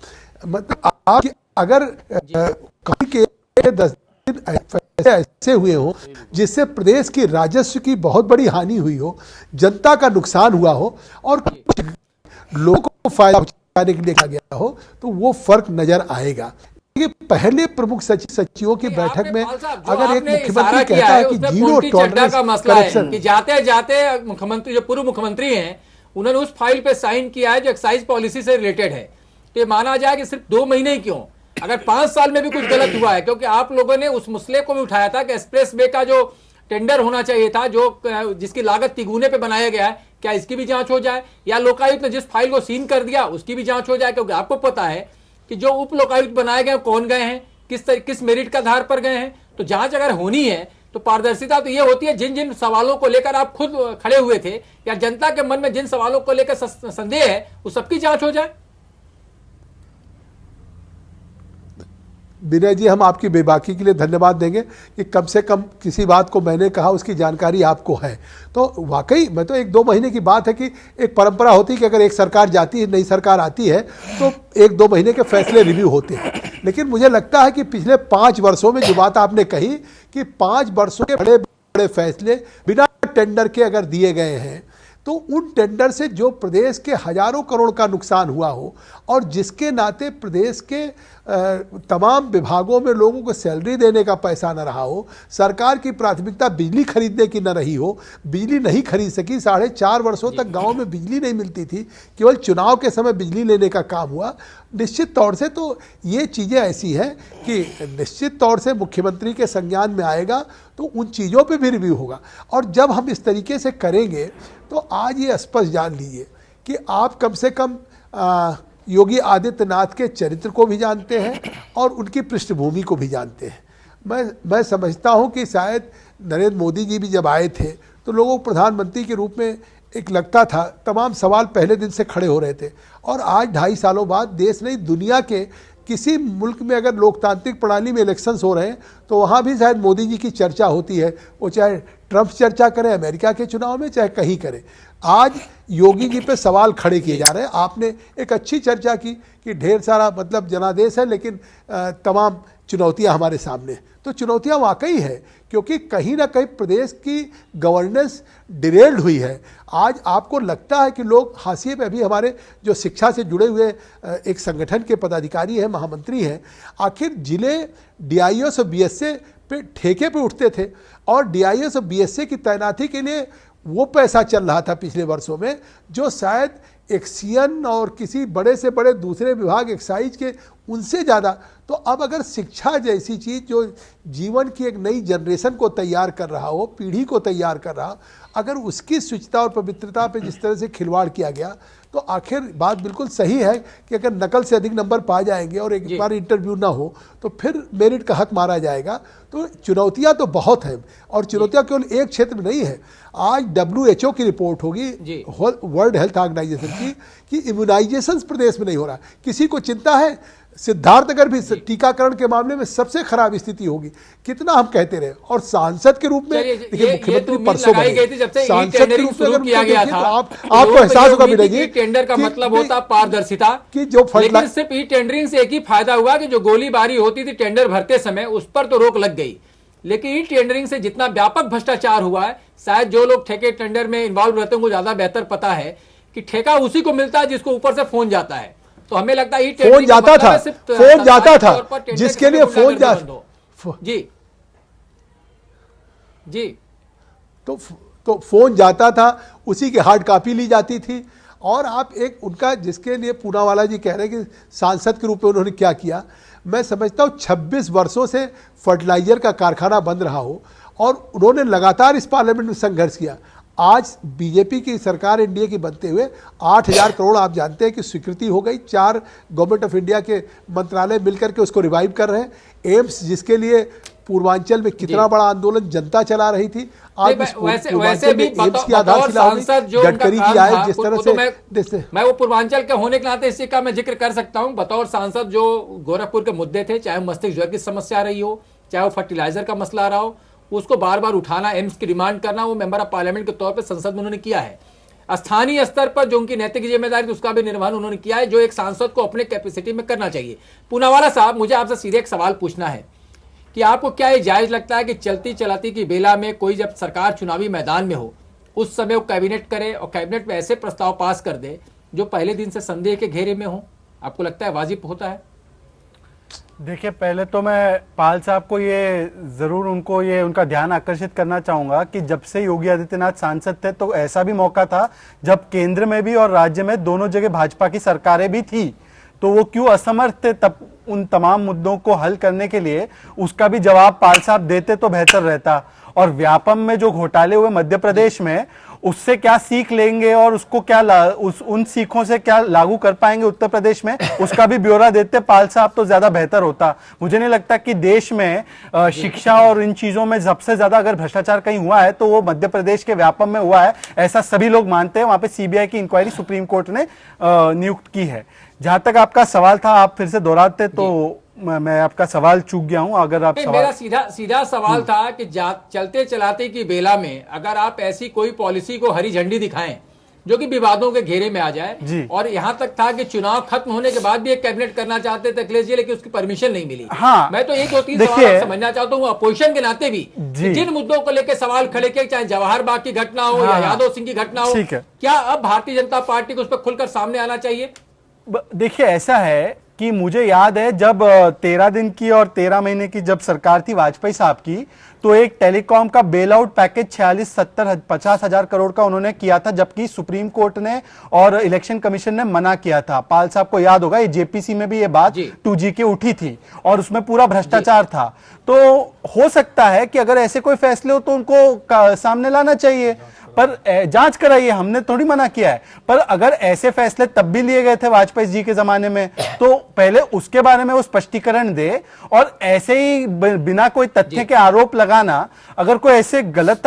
Speaker 5: मतलब आप अगर कहीं के 10 दिन ऐसे हुए हो जिससे प्रदेश की राजस्व की बहुत बड़ी हानि हुई हो, जनता का नुकसान हुआ हो और कुछ लोगों को फायदा पहुंचाने के लिए कहा गया हो, तो वो फर्क नजर आएगा। पहले प्रमुख सचिवों की बैठक में अगर एक मुख्यमंत्री कहता है कि जीरो टॉलरेंस
Speaker 1: का मसला है कि जाते जाते मुख्यमंत्री, जो पूर्व मुख्यमंत्री हैं, उन्होंने उस फाइल पे साइन किया है जो एक्साइज पॉलिसी से रिलेटेड है। तो ये माना जाए कि सिर्फ 2 महीने ही क्यों, अगर 5 साल में भी कुछ गलत हुआ है, क्योंकि आप लोगों ने उस मसले को भी उठाया था कि एक्सप्रेस वे का जो टेंडर होना चाहिए था, जो जिसकी लागत तिगुने पे बनाया गया है, क्या इसकी भी जांच हो जाए, या लोकायुक्त ने जिस फाइल को सीन कर दिया उसकी भी जांच हो जाए। क्योंकि आपको पता है कि जो उप लोकायुक्त बनाए गए कौन गए हैं, किस मेरिट का आधार पर गए हैं। तो जांच अगर होनी है तो पारदर्शिता तो ये होती है, जिन जिन सवालों को लेकर आप खुद खड़े हुए थे या जनता के मन में जिन सवालों को लेकर संदेह है, उस सबकी जांच हो जाए।
Speaker 5: विनय जी, हम आपकी बेबाकी के लिए धन्यवाद देंगे कि कम से कम किसी बात को मैंने कहा उसकी जानकारी आपको है। तो वाकई मैं तो 1-2 महीने की बात है कि एक परंपरा होती है कि अगर एक सरकार जाती है, नई सरकार आती है तो 1-2 महीने के फैसले रिव्यू होते हैं। लेकिन मुझे लगता है कि पिछले 5 वर्षों में जो बात आपने कही कि 5 वर्षों के बड़े बड़े फैसले बिना टेंडर के अगर दिए गए हैं, तो उन टेंडर से जो प्रदेश के हजारों करोड़ का नुकसान हुआ हो और जिसके नाते प्रदेश के तमाम विभागों में लोगों को सैलरी देने का पैसा न रहा हो, सरकार की प्राथमिकता बिजली खरीदने की न रही हो, बिजली नहीं खरीद सकी, 4.5 वर्षों तक गांव में बिजली नहीं मिलती थी, केवल चुनाव के समय बिजली लेने का काम हुआ। निश्चित तौर से तो ये चीज़ें ऐसी हैं कि निश्चित तौर से मुख्यमंत्री के संज्ञान में आएगा तो उन चीज़ों पे भी रिव्यू होगा। और जब हम इस तरीके से करेंगे तो आज ये स्पष्ट जान लीजिए कि आप कम से कम योगी आदित्यनाथ के चरित्र को भी जानते हैं और उनकी पृष्ठभूमि को भी जानते हैं। मैं समझता हूं कि शायद नरेंद्र मोदी जी भी जब आए थे तो लोगों को प्रधानमंत्री के रूप में एक लगता था, तमाम सवाल पहले दिन से खड़े हो रहे थे। और आज 2.5 सालों बाद देश नहीं दुनिया के किसी मुल्क में अगर लोकतांत्रिक प्रणाली में इलेक्शंस हो रहे हैं तो वहाँ भी शायद मोदी जी की चर्चा होती है, वो चाहे ट्रंप चर्चा करें अमेरिका के चुनाव में, चाहे कहीं करें, आज योगी जी पे सवाल खड़े किए जा रहे हैं। आपने एक अच्छी चर्चा की कि ढेर सारा मतलब जनादेश है, लेकिन तमाम चुनौतियां हमारे सामने। तो चुनौतियां वाकई है, क्योंकि कहीं ना कहीं प्रदेश की गवर्नेंस डिरेल्ड हुई है। आज आपको लगता है कि लोग हाशिए पे, अभी हमारे जो शिक्षा से जुड़े हुए एक संगठन के पदाधिकारी हैं, महामंत्री हैं, आखिर जिले DIOs और BSA पे ठेके पे उठते थे, और DIOs और BSA की तैनाती के लिए वो पैसा चल रहा था पिछले वर्षों में, जो शायद एक्सियन और किसी बड़े से बड़े दूसरे विभाग एक्साइज के उनसे ज़्यादा। तो अब अगर शिक्षा जैसी चीज़ जो जीवन की एक नई जनरेशन को तैयार कर रहा हो, पीढ़ी को तैयार कर रहा, अगर उसकी शुचिता और पवित्रता पे जिस तरह से खिलवाड़ किया गया, तो आखिर बात बिल्कुल सही है कि अगर नकल से अधिक नंबर पा जाएंगे और एक बार इंटरव्यू ना हो तो फिर मेरिट का हक मारा जाएगा। तो चुनौतियां तो बहुत हैं, और चुनौतियां केवल एक क्षेत्र में नहीं है। आज WHO की रिपोर्ट होगी, वर्ल्ड हेल्थ ऑर्गेनाइजेशन की, कि इम्यूनाइजेशन प्रदेश में नहीं हो रहा। किसी को चिंता है? सिद्धार्थनगर भी टीकाकरण के मामले में सबसे खराब स्थिति होगी, कितना हम कहते रहे। और सांसद के रूप में देखिए, मुख्यमंत्री परसों सांसद के रूप में किया गया था, आपको एहसास होगा मिलेगी
Speaker 1: टेंडर का मतलब होता पारदर्शिता
Speaker 5: कि जो
Speaker 1: लेकिन सिर्फ ई टेंडरिंग से एक ही फायदा हुआ कि जो गोलीबारी होती थी टेंडर भरते समय, उस पर तो रोक लग गई, लेकिन ई टेंडरिंग से जितना व्यापक भ्रष्टाचार हुआ है, शायद जो लोग ठेके टेंडर में इन्वॉल्व रहते हैं उनको ज्यादा बेहतर पता है कि ठेका उसी को मिलता है जिसको ऊपर से फोन जाता है। तो हमें लगता है
Speaker 5: फोन जाता था, फोन जाता था, जिसके लिए फोन जी तो फोन जाता था, उसी की हार्ड कॉपी ली जाती थी। और आप एक उनका, जिसके लिए पूनावाला जी कह रहे हैं कि सांसद के रूप में उन्होंने क्या किया, मैं समझता हूँ 26 वर्षों से फर्टिलाइजर का कारखाना बंद रहा हो, और उन्होंने लगातार इस पार्लियामेंट में संघर्ष किया। आज बीजेपी की सरकार एनडीए की बनते हुए 8,000 करोड़ आप जानते हैं कि स्वीकृति हो गई। 4 गवर्नमेंट ऑफ इंडिया के मंत्रालय मिलकर के उसको रिवाइव कर रहे हैं। एम्स, जिसके लिए पूर्वांचल में कितना बड़ा आंदोलन जनता चला रही थी, आज
Speaker 1: वैसे भी
Speaker 5: एम्स की आधारशिला गडकरी की आए, जिस तरह से
Speaker 1: मैं वो पूर्वांचल के होने के नाते इसी का मैं जिक्र कर सकता हूं। बतौर सांसद जो गोरखपुर के मुद्दे थे, चाहे मस्तिष्क ज्वर की समस्या रही हो, चाहे वो फर्टिलाइजर का मसला रहा हो, उसको बार बार उठाना, एम्स की डिमांड करना, वो मेंबर ऑफ पार्लियामेंट के तौर पर संसद में उन्होंने किया है। स्थानीय स्तर पर जो उनकी नैतिक जिम्मेदारी थी उसका भी निर्वहन उन्होंने किया है, जो एक सांसद को अपने कैपेसिटी में करना चाहिए। पूनावाला साहब, मुझे आपसे सीधे एक सवाल पूछना है कि आपको क्या ये जायज लगता है कि चलती चलाती की बेला में कोई जब सरकार चुनावी मैदान में हो, उस समय वो कैबिनेट करे और कैबिनेट में ऐसे प्रस्ताव पास कर दे जो पहले दिन से संदेह के घेरे में हो? आपको लगता है वाजिब होता है?
Speaker 7: देखिए, पहले तो मैं पाल साहब को ये जरूर उनका ध्यान आकर्षित करना चाहूंगा कि जब से योगी आदित्यनाथ सांसद थे तो ऐसा भी मौका था जब केंद्र में भी और राज्य में दोनों जगह भाजपा की सरकारें भी थी, तो वो क्यों असमर्थ थे तब उन तमाम मुद्दों को हल करने के लिए? उसका भी जवाब पाल साहब देते तो बेहतर रहता। और व्यापम में जो घोटाले हुए मध्य प्रदेश में, उससे क्या सीख लेंगे और उसको क्या उन सीखों से क्या लागू कर पाएंगे उत्तर प्रदेश में, उसका भी ब्यौरा देते पाल साहब तो ज्यादा बेहतर होता। मुझे नहीं लगता कि देश में शिक्षा और इन चीजों में सबसे ज्यादा अगर भ्रष्टाचार कहीं हुआ है तो वो मध्य प्रदेश के व्यापम में हुआ है, ऐसा सभी लोग मानते हैं। वहां पे सीबीआई की इंक्वायरी सुप्रीम कोर्ट ने नियुक्त की है। जहां तक आपका सवाल था, आप फिर से दोहराते तो मैं आपका सवाल चूक गया हूं। अगर आप
Speaker 1: मेरा सीधा सवाल था कि चलते चलाते की बेला में अगर आप ऐसी कोई पॉलिसी को हरी झंडी दिखाएं जो कि विवादों के घेरे में आ जाए, और यहां तक था कि चुनाव खत्म होने के बाद भी एक कैबिनेट करना चाहते थे अखिलेश जी, लेकिन उसकी परमिशन नहीं मिली।
Speaker 7: हाँ,
Speaker 1: मैं तो एक 2-3 सवाल समझना चाहता हूँ अपोजिशन के नाते भी, जिन मुद्दों को लेकर सवाल खड़े किए, चाहे जवाहर बाग की घटना हो या यादव सिंह की घटना हो, क्या अब भारतीय जनता पार्टी को उस पर खुलकर सामने आना चाहिए?
Speaker 7: देखिए, ऐसा है कि मुझे याद है जब 13 दिन की और 13 महीने की जब सरकार थी वाजपेयी साहब की, तो एक टेलीकॉम का बेल आउट पैकेज 46, 70, 50 हजार करोड़ का उन्होंने किया था, जबकि सुप्रीम कोर्ट ने और इलेक्शन कमीशन ने मना किया था। पाल साहब को याद होगा, ये जेपीसी में भी ये बात 2G की उठी थी और उसमें पूरा भ्रष्टाचार था। तो हो सकता है कि अगर ऐसे कोई फैसले हो तो उनको सामने लाना चाहिए, पर जांच कराइए, हमने थोड़ी मना किया है। पर अगर ऐसे फैसले तब भी लिए गए थे वाजपेयी जी के जमाने में, तो पहले उसके बारे में वो स्पष्टीकरण दे, और ऐसे ही बिना कोई तथ्य के आरोप लगाना, अगर कोई ऐसे गलत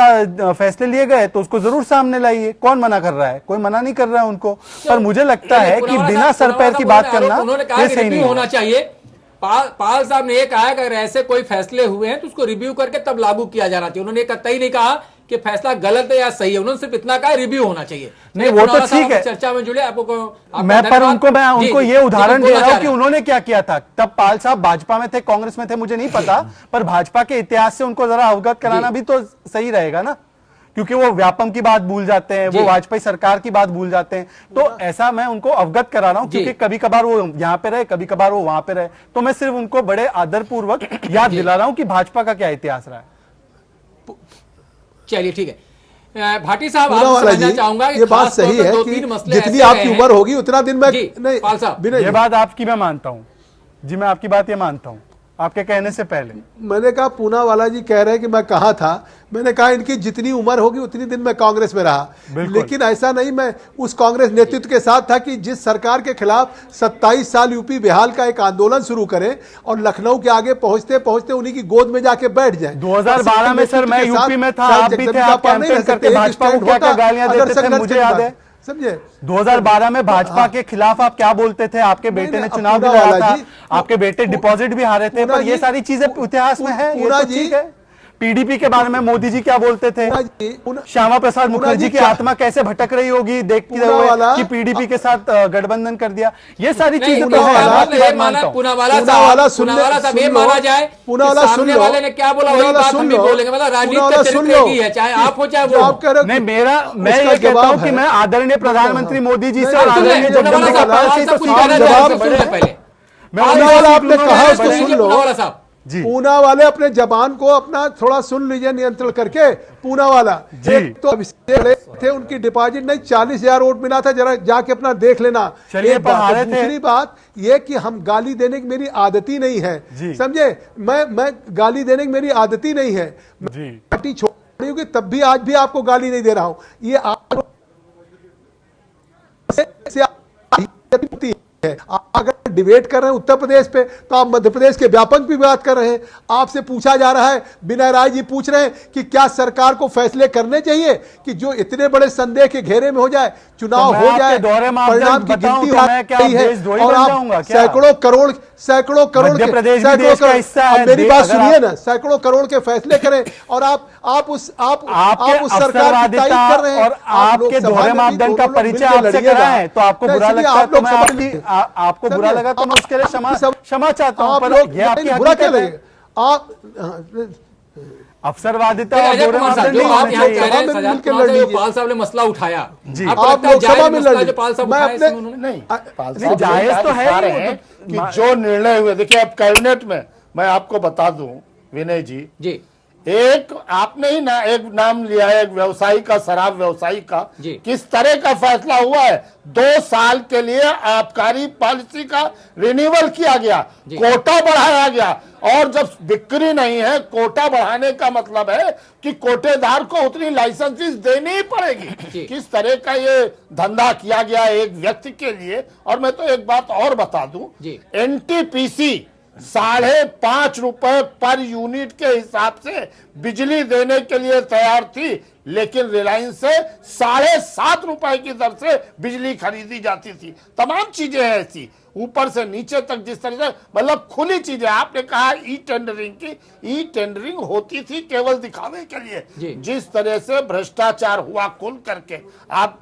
Speaker 7: फैसले लिए गए तो उसको जरूर सामने लाइए। कौन मना कर रहा है? कोई मना नहीं कर रहा है उनको। पर मुझे लगता है कि बिना सर पैर की बात करना ये सही नहीं
Speaker 1: होना चाहिए। पाल साहब ने कहा कि अगर ऐसे कोई फैसले हुए हैं तो उसको रिव्यू करके तब लागू किया जाना चाहिए। उन्होंने कतई नहीं कहा कि फैसला गलत है या सही है, उन्होंने सिर्फ इतना कहा रिव्यू होना चाहिए।
Speaker 7: नहीं, वो तो ठीक है,
Speaker 1: चर्चा में जुड़े आपको
Speaker 7: मैं उनको ये उदाहरण दे रहा हूं कि उन्होंने क्या किया था। तब पाल साहब भाजपा में थे, कांग्रेस में थे, मुझे नहीं पता, पर भाजपा के इतिहास से उनको जरा अवगत कराना भी तो सही रहेगा ना, क्योंकि वो व्यापम की बात भूल जाते हैं, वो वाजपेयी सरकार की बात भूल जाते हैं। तो ऐसा मैं उनको अवगत करा रहा हूं, क्योंकि कभी कभार वो यहाँ पे रहे, कभी कभार वो वहां पे रहे, तो मैं सिर्फ उनको बड़े आदर पूर्वक याद दिला रहा हूं कि भाजपा का क्या इतिहास रहा है।
Speaker 1: चलिए ठीक है, भाटी साहब आप समझना चाहूंगा
Speaker 5: ये बात सही है कि जितनी आपकी उम्र होगी उतना दिन में नहीं।
Speaker 1: पाल साहब
Speaker 7: ये बात आपकी मैं मानता हूं जी, मैं आपकी बात ये मानता हूं, आपके कहने से पहले
Speaker 5: मैंने कहा पूनावाला जी कह रहे हैं कि मैं कहा था, मैंने कहा इनकी जितनी उम्र होगी उतनी दिन मैं कांग्रेस में रहा, लेकिन ऐसा नहीं मैं उस कांग्रेस नेतृत्व के साथ था कि जिस सरकार के खिलाफ 27 साल यूपी बिहार का एक आंदोलन शुरू करें और लखनऊ के आगे पहुंचते पहुंचते उन्हीं की गोद में जाके बैठ जाए।
Speaker 7: 2012 में सर मैं यूपी में था, आप भी थे, आप कैंपेन करके भाजपा को क्या गालियां देते थे, मुझे याद है।
Speaker 5: समझे
Speaker 7: 2012 में भाजपा के खिलाफ आप क्या बोलते थे, आपके बेटे ने चुनाव भी लड़ा था, आपके बेटे डिपॉजिट भी हारे थे, पर ये सारी चीजें इतिहास में है, ये तो ठीक है। पीडीपी के बारे में मोदी जी क्या बोलते थे, श्यामा प्रसाद मुखर्जी की आत्मा कैसे भटक रही होगी देखते हुए कि पीडीपी के साथ गठबंधन कर दिया, ये सारी चीजें तो है।
Speaker 1: पूनावाला साहब ये माना जाए, सामने वाले ने क्या बोला वही बात हम भी बोलेंगे, मतलब राजनीति का चरित्र की है, चाहे आप हो चाहे वो हो।
Speaker 7: नहीं मैं ये कहता हूँ कि मैं आदरणीय प्रधानमंत्री मोदी जी से और आदरणीय जगदम्बिका पाल से तो
Speaker 5: आपने कहा उसको सुन लो जी। पूना वाले अपने जबान को अपना थोड़ा सुन लीजिए, नियंत्रण करके। पूना वाला तो थे, उनकी डिपॉजिट नहीं 40,000 वोट मिला था, जरा जाके अपना देख लेना। दूसरी बात ये कि हम गाली देने की मेरी आदत ही नहीं है, समझे, मैं गाली देने की मेरी आदत ही नहीं है। पार्टी छोड़ी होगी तब भी आज भी आपको गाली नहीं दे रहा हूं, ये आप है। अगर डिबेट कर रहे हैं उत्तर प्रदेश पे तो आप मध्य प्रदेश के व्यापक भी बात कर रहे हैं। आपसे पूछा जा रहा है, विनय राय जी पूछ रहे हैं कि क्या सरकार को फैसले करने चाहिए कि जो इतने बड़े संदेह के घेरे में हो जाए, चुनाव हो जाए, परिणाम की गिनती हो रही है और आप सैकड़ों करोड़ मेरी बात सुनिए ना, सैकड़ों करोड़ के फैसले करें और आप उस सरकार की तारीफ कर रहे हैं
Speaker 7: और आपके दोहरे मापदंड का परिचय आपसे कराएं तो आपको बुरा लगता है, तो मैं आपको बुरा लगा तो मैं उसके लिए क्षमा चाहता हूं, पर ये आपकी
Speaker 5: बुरा क्या लगे आप
Speaker 7: अफसरवादिता
Speaker 1: पाल साहब ने मसला उठाया,
Speaker 5: आप लोकसभा में लड़े,
Speaker 1: पाल साहब
Speaker 10: नहीं जायज तो है कि जो निर्णय हुए। देखिए अब कैबिनेट में मैं आपको बता दूं विनय जी, एक आपने ही एक नाम लिया है, एक व्यवसायी का, शराब व्यवसायी का, किस तरह का फैसला हुआ है। 2 साल के लिए आबकारी पॉलिसी का रिन्यूअल किया गया, कोटा बढ़ाया गया, और जब बिक्री नहीं है, कोटा बढ़ाने का मतलब है कि कोटेदार को उतनी लाइसेंसेस देनी ही पड़ेगी। किस तरह का ये धंधा किया गया एक व्यक्ति के लिए। और मैं तो एक बात और बता दूं, एनटीपीसी 5.5 रुपए पर यूनिट के हिसाब से बिजली देने के लिए तैयार थी, लेकिन रिलायंस से 7.5 रुपए की दर से बिजली खरीदी जाती थी। तमाम चीजें हैं ऐसी, ऊपर से नीचे तक, जिस तरह से मतलब खुली चीजें। आपने कहा ई टेंडरिंग की, ई टेंडरिंग होती थी केवल दिखावे के लिए। जिस तरह से भ्रष्टाचार हुआ कुल करके, आप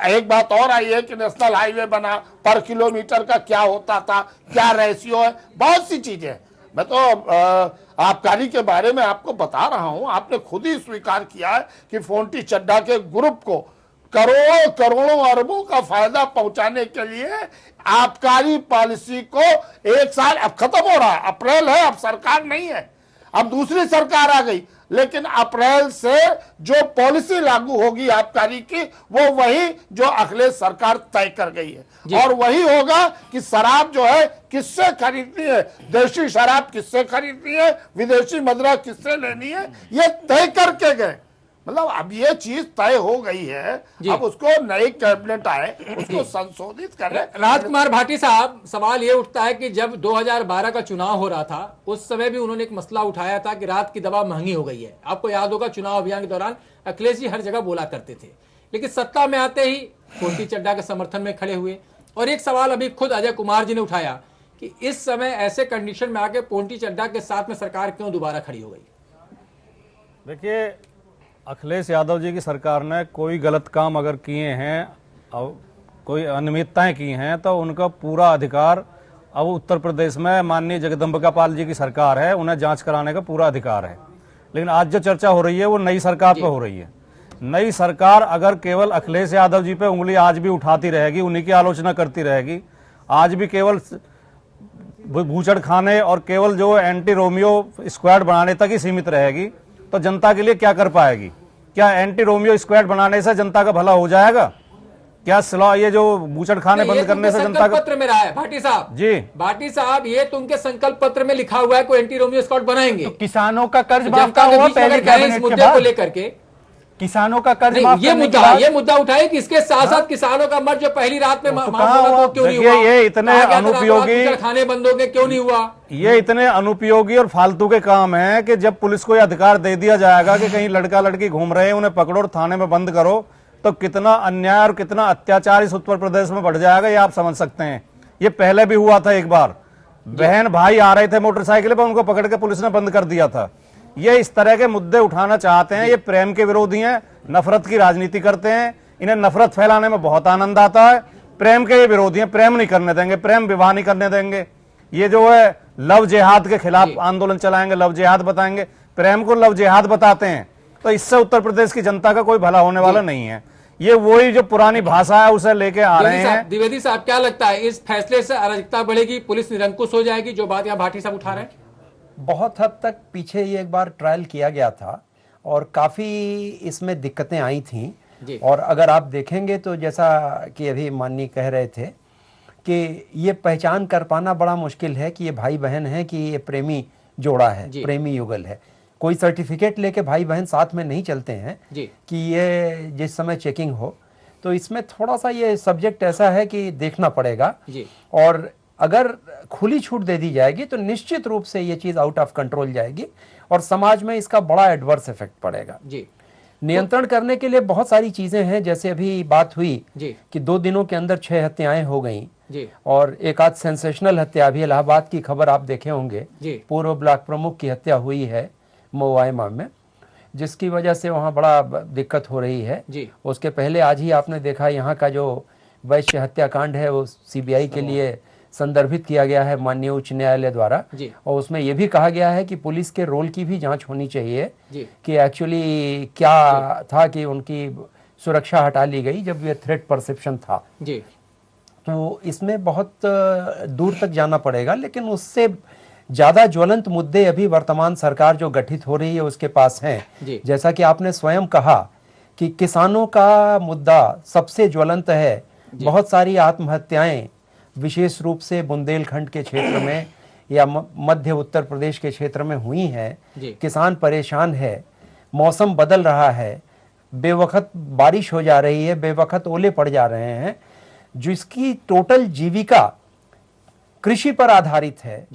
Speaker 10: एक बात और आई है कि नेशनल हाईवे बना, पर किलोमीटर का क्या होता था, क्या रेशियो है, बहुत सी चीजें। मैं तो आबकारी के बारे में आपको बता रहा हूं, आपने खुद ही स्वीकार किया है कि फोंटी चड्ढा के ग्रुप को करोड़ों अरबों का फायदा पहुंचाने के लिए आबकारी पॉलिसी को 1 साल अब खत्म हो रहा है, अप्रैल है, अब सरकार नहीं है, अब दूसरी सरकार आ गई, लेकिन अप्रैल से जो पॉलिसी लागू होगी आबकारी की, वो वही जो अखिलेश सरकार तय कर गई है। और वही होगा कि शराब जो है किससे खरीदनी है, देशी शराब किससे खरीदनी है, विदेशी मदिरा किससे लेनी है, ये तय करके गए। मतलब अब ये चीज तय हो गई है, अब उसको नई कैबिनेट आए, उसको संशोधित करें।
Speaker 1: राजकुमार भाटी साहब, सवाल ये उठता है कि जब 2012 का चुनाव हो रहा था, उस समय भी उन्होंने एक मसला उठाया था कि रात की दवा महंगी हो गई है। आपको याद होगा चुनाव अभियान के दौरान अखिलेश जी हर जगह बोला करते थे, लेकिन सत्ता में आते ही फोंटी चड्ढा के समर्थन में खड़े हुए। और एक सवाल अभी खुद अजय कुमार जी ने उठाया कि इस समय ऐसे कंडीशन में आके फोंटी चड्ढा के साथ में सरकार क्यों दोबारा खड़ी हो गई।
Speaker 6: देखिए अखिलेश यादव जी की सरकार ने कोई गलत काम अगर किए हैं, अब कोई अनियमितताएं की हैं, तो उनका पूरा अधिकार अब उत्तर प्रदेश में माननीय जगदम्बिका पाल जी की सरकार है, उन्हें जांच कराने का पूरा अधिकार है। लेकिन आज जो चर्चा हो रही है वो नई सरकार पे हो रही है। नई सरकार अगर केवल अखिलेश यादव जी पे उंगली आज भी उठाती रहेगी, उन्हीं की आलोचना करती रहेगी, आज भी केवल बूचड़ खाने और केवल जो एंटी रोमियो स्क्वाड बनाने तक ही सीमित रहेगी, तो जनता के लिए क्या कर पाएगी? क्या एंटी रोमियो स्क्वाड बनाने से जनता का भला हो जाएगा? क्या ये जो बूचड़ खाने बंद करने से जनता का
Speaker 1: पत्र में रहा है भाटी साहब?
Speaker 6: जी
Speaker 1: भाटी साहब, ये तो उनके संकल्प पत्र में लिखा हुआ है कोई एंटी रोमियो स्क्वाड बनाएंगे।
Speaker 7: तो किसानों का कर्ज माफ
Speaker 1: जनता के
Speaker 7: हुआ
Speaker 1: बीच में
Speaker 7: पहले
Speaker 1: अगर गए इस
Speaker 7: कैबिनेट के
Speaker 1: मुद्दे को
Speaker 7: बाद,
Speaker 1: लेकर के,
Speaker 7: किसानों का कर्ज
Speaker 1: नहीं,
Speaker 7: माफ
Speaker 1: ये
Speaker 7: करने के
Speaker 1: मुद्दा
Speaker 7: बाद
Speaker 1: उठाए कि इसके साथ साथ किसानों का मर्ज जो पहली रात में क्यों नहीं
Speaker 6: देखिए,
Speaker 1: हुआ?
Speaker 6: ये इतने अनुपयोगी
Speaker 1: खाने बंद हो गए, क्यों नहीं हुआ?
Speaker 6: ये इतने अनुपयोगी और फालतू के काम हैं कि जब पुलिस को यह अधिकार दे दिया जाएगा कि कहीं लड़का लड़की घूम रहे हैं, उन्हें पकड़ो और थाने में बंद करो, तो कितना अन्याय और कितना अत्याचार इस उत्तर प्रदेश में बढ़ जाएगा, ये आप समझ सकते हैं। ये पहले भी हुआ था एक बार, बहन भाई आ रहे थे मोटरसाइकिल पर, उनको पकड़ के पुलिस ने बंद कर दिया था। ये इस तरह के मुद्दे उठाना चाहते हैं, ये प्रेम के विरोधी हैं, नफरत की राजनीति करते हैं, इन्हें नफरत फैलाने में बहुत आनंद आता है। प्रेम के ये विरोधी हैं, प्रेम नहीं करने देंगे, प्रेम विवाह नहीं करने देंगे। ये जो है लव जिहाद के खिलाफ आंदोलन चलाएंगे, लव जिहाद बताएंगे, प्रेम को लव जिहाद बताते हैं, तो इससे उत्तर प्रदेश की जनता का कोई भला होने वाला नहीं है। ये वही जो पुरानी भाषा है उसे लेके आ रहे हैं।
Speaker 1: द्विवेदी साहब, क्या लगता है इस फैसले से अराजकता बढ़ेगी, पुलिस निरंकुश हो जाएगी, जो बात यहाँ भाटी साहब उठा रहे हैं?
Speaker 9: बहुत हद तक पीछे ये एक बार ट्रायल किया गया था और काफ़ी इसमें दिक्कतें आई थीं। और अगर आप देखेंगे तो जैसा कि अभी माननीय कह रहे थे कि ये पहचान कर पाना बड़ा मुश्किल है कि ये भाई बहन है कि ये प्रेमी जोड़ा है, प्रेमी युगल है। कोई सर्टिफिकेट लेके भाई बहन साथ में नहीं चलते हैं कि ये जिस समय चेकिंग हो, तो इसमें थोड़ा सा ये सब्जेक्ट ऐसा है कि देखना पड़ेगा। और अगर खुली छूट दे दी जाएगी तो निश्चित रूप से ये चीज आउट ऑफ कंट्रोल जाएगी और समाज में इसका बड़ा एडवर्स इफेक्ट पड़ेगा। नियंत्रण करने के लिए बहुत सारी चीजें हैं, जैसे अभी बात हुई कि 2 दिनों के अंदर 6 हत्याएं हो गई और एक आध सेंसेशनल हत्या भी, इलाहाबाद की खबर आप देखे होंगे, पूर्व ब्लॉक प्रमुख की हत्या हुई है मोवाइमा में, जिसकी वजह से वहाँ बड़ा दिक्कत हो रही है। उसके पहले आज ही आपने देखा यहाँ का जो वैश्य हत्याकांड है वो सीबीआई के लिए संदर्भित किया गया है माननीय उच्च न्यायालय द्वारा, और उसमें यह भी कहा गया है कि पुलिस के रोल की भी जांच होनी चाहिए कि एक्चुअली क्या था कि उनकी सुरक्षा हटा ली गई जब ये थ्रेट परसेप्शन था। तो इसमें बहुत दूर तक जाना पड़ेगा, लेकिन उससे ज्यादा ज्वलंत मुद्दे अभी वर्तमान सरकार जो गठित हो रही है उसके पास हैं। जैसा कि आपने स्वयं कहा कि किसानों का मुद्दा सबसे ज्वलंत है। बहुत सारी आत्महत्याएं विशेष रूप से बुंदेलखंड के क्षेत्र में या मध्य उत्तर प्रदेश के क्षेत्र में हुई हैं। किसान परेशान है, मौसम बदल रहा है, बेवकत बारिश हो जा रही है, बेवकत ओले पड़ जा रहे हैं, जिसकी टोटल जीविका कृषि पर आधारित है।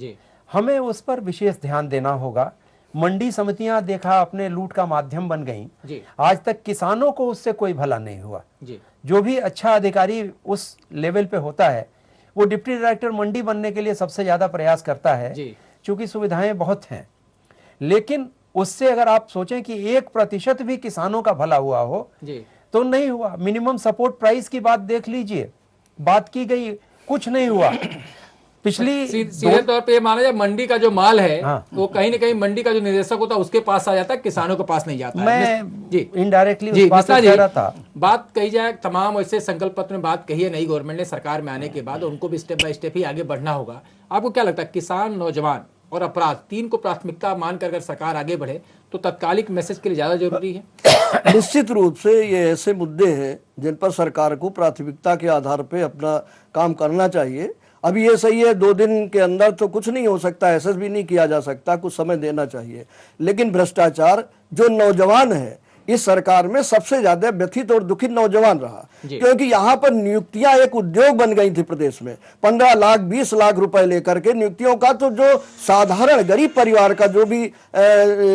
Speaker 9: हमें उस पर विशेष ध्यान देना होगा। मंडी समितियां देखा अपने लूट का माध्यम बन गईं। आज तक किसानों को उससे कोई भला नहीं हुआ। जो भी अच्छा अधिकारी उस लेवल पे होता है वो डिप्टी डायरेक्टर मंडी बनने के लिए सबसे ज्यादा प्रयास करता है, क्योंकि सुविधाएं बहुत हैं। लेकिन उससे अगर आप सोचें कि 1% भी किसानों का भला हुआ हो तो नहीं हुआ। मिनिमम सपोर्ट प्राइस की बात देख लीजिए, बात की गई, कुछ नहीं हुआ। पिछली
Speaker 1: सीधे तौर पे ये माना जाए मंडी का जो माल है वो कहीं न कहीं मंडी का जो निदेशक होता है उसके पास आ जाता है, किसानों के पास नहीं जाता।
Speaker 9: मैं इनडायरेक्टली कह रहा था।
Speaker 1: बात कही जाए, तमाम ऐसे संकल्प पत्र में बात कही है नई गवर्नमेंट ने सरकार में आने के बाद, उनको भी स्टेप बाय स्टेप ही आगे बढ़ना होगा। आपको क्या लगता है किसान, नौजवान और अपराध, 3 को प्राथमिकता मानकर अगर सरकार आगे बढ़े तो तत्कालिक मैसेज के लिए ज्यादा जरूरी है?
Speaker 8: निश्चित रूप से ये ऐसे मुद्दे हैं जिन पर सरकार को प्राथमिकता के आधार पर अपना काम करना चाहिए। अभी ये सही है 2 दिन के अंदर तो कुछ नहीं हो सकता, एसेस भी नहीं किया जा सकता, कुछ समय देना चाहिए। लेकिन भ्रष्टाचार, जो नौजवान है इस सरकार में सबसे ज्यादा व्यथित और दुखित नौजवान रहा, क्योंकि यहाँ पर नियुक्तियां एक उद्योग बन गई थी प्रदेश में। 15 लाख 20 लाख रुपए लेकर के नियुक्तियों का, तो जो साधारण गरीब परिवार का जो भी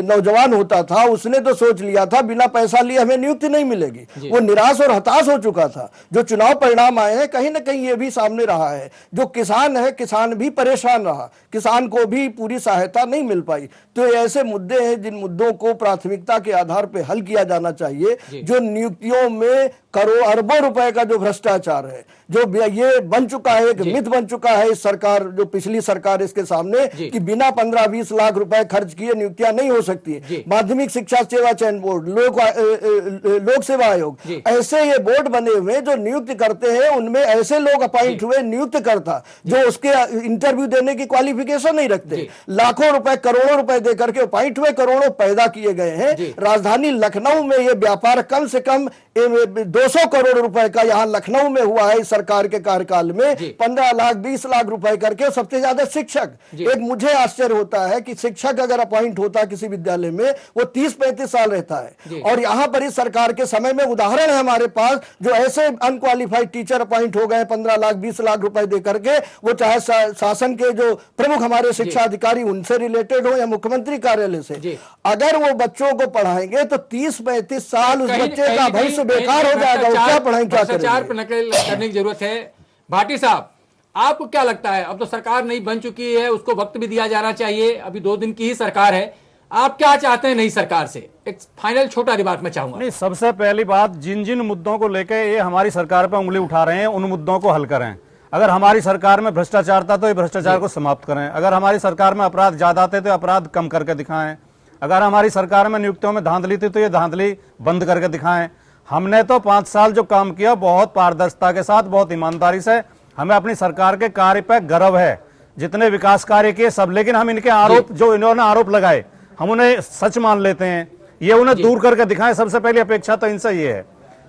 Speaker 8: नौजवान होता था उसने तो सोच लिया था बिना पैसा लिए हमें नियुक्ति नहीं मिलेगी। वो निराश और हताश हो चुका था। जो चुनाव परिणाम आए हैं कहीं ना कहीं ये भी सामने रहा है। जो किसान है, किसान भी परेशान रहा, किसान को भी पूरी सहायता नहीं मिल पाई। तो ऐसे मुद्दे हैं जिन मुद्दों को प्राथमिकता के आधार पर हल किया किया जाना चाहिए। जो नियुक्तियों में करोड़ अरबों रुपए का जो भ्रष्टाचार है, जो ये बन चुका है, एक मिथ बन चुका है इस सरकार, जो पिछली सरकार इसके सामने, कि बिना 15-20 लाख रुपए खर्च किए नियुक्तियां नहीं हो सकती। माध्यमिक शिक्षा सेवा चयन बोर्ड, लोक सेवा आयोग, ऐसे ये बोर्ड बने हुए जो नियुक्त करते हैं, उनमें ऐसे लोग अपॉइंट हुए नियुक्त करता जो उसके इंटरव्यू देने की क्वालिफिकेशन नहीं रखते, लाखों रुपए करोड़ों रुपए देकर के अपॉइंट हुए, करोड़ों पैदा किए गए हैं। राजधानी लखनऊ में ये व्यापार कम से कम 200 करोड़ रुपए का यहाँ लखनऊ में हुआ है इस सरकार के कार्यकाल में, 15 लाख 20 लाख रुपए करके। सबसे ज्यादा शिक्षक, एक मुझे आश्चर्य होता है कि शिक्षक अगर अपॉइंट होता है किसी विद्यालय में, वो 30-35 साल रहता है, और यहाँ पर इस सरकार के समय में उदाहरण है हमारे पास, जो ऐसे अनक्वालिफाइड टीचर अपॉइंट हो गए 15 लाख 20 लाख रुपए दे करके, वो चाहे शासन के जो प्रमुख हमारे शिक्षा अधिकारी उनसे रिलेटेड हो या मुख्यमंत्री कार्यालय से, अगर वो बच्चों को पढ़ाएंगे तो 30-35 साल उस बच्चे का भविष्य बेकार हो जाएगा। वो क्या पढ़ाएंगे, क्या करेंगे?
Speaker 1: नकल करने की जरूरत है। भाटी साहब, आपको क्या लगता है, अब तो सरकार नई बन चुकी है, उसको वक्त भी दिया जाना चाहिए, अभी 2 दिन की ही सरकार है, आप क्या चाहते हैं नई सरकार से? एक फाइनल छोटा रिमार्क मैं चाहूंगा।
Speaker 6: नहीं, सबसे पहली बात, जिन जिन मुद्दों को लेकर ये हमारी सरकार पर उंगली उठा रहे हैं, उन मुद्दों को हल करें। अगर हमारी सरकार में भ्रष्टाचार था तो ये भ्रष्टाचार को समाप्त करें। अगर हमारी सरकार में अपराध ज्यादा थे तो अपराध कम करके दिखाएं। अगर हमारी सरकार में नियुक्तियों में धांधली थी तो ये धांधली बंद करके दिखाएं। हमने तो 5 साल जो काम किया, बहुत पारदर्शिता के साथ, बहुत ईमानदारी से, हमें अपनी सरकार के कार्य पर गर्व है, जितने विकास कार्य किए सब। लेकिन हम इनके आरोप, जो इन्होंने आरोप लगाए, हम उन्हें सच मान लेते हैं, ये उन्हें दूर करके दिखाएं। सबसे पहली अपेक्षा तो इनसे ये है।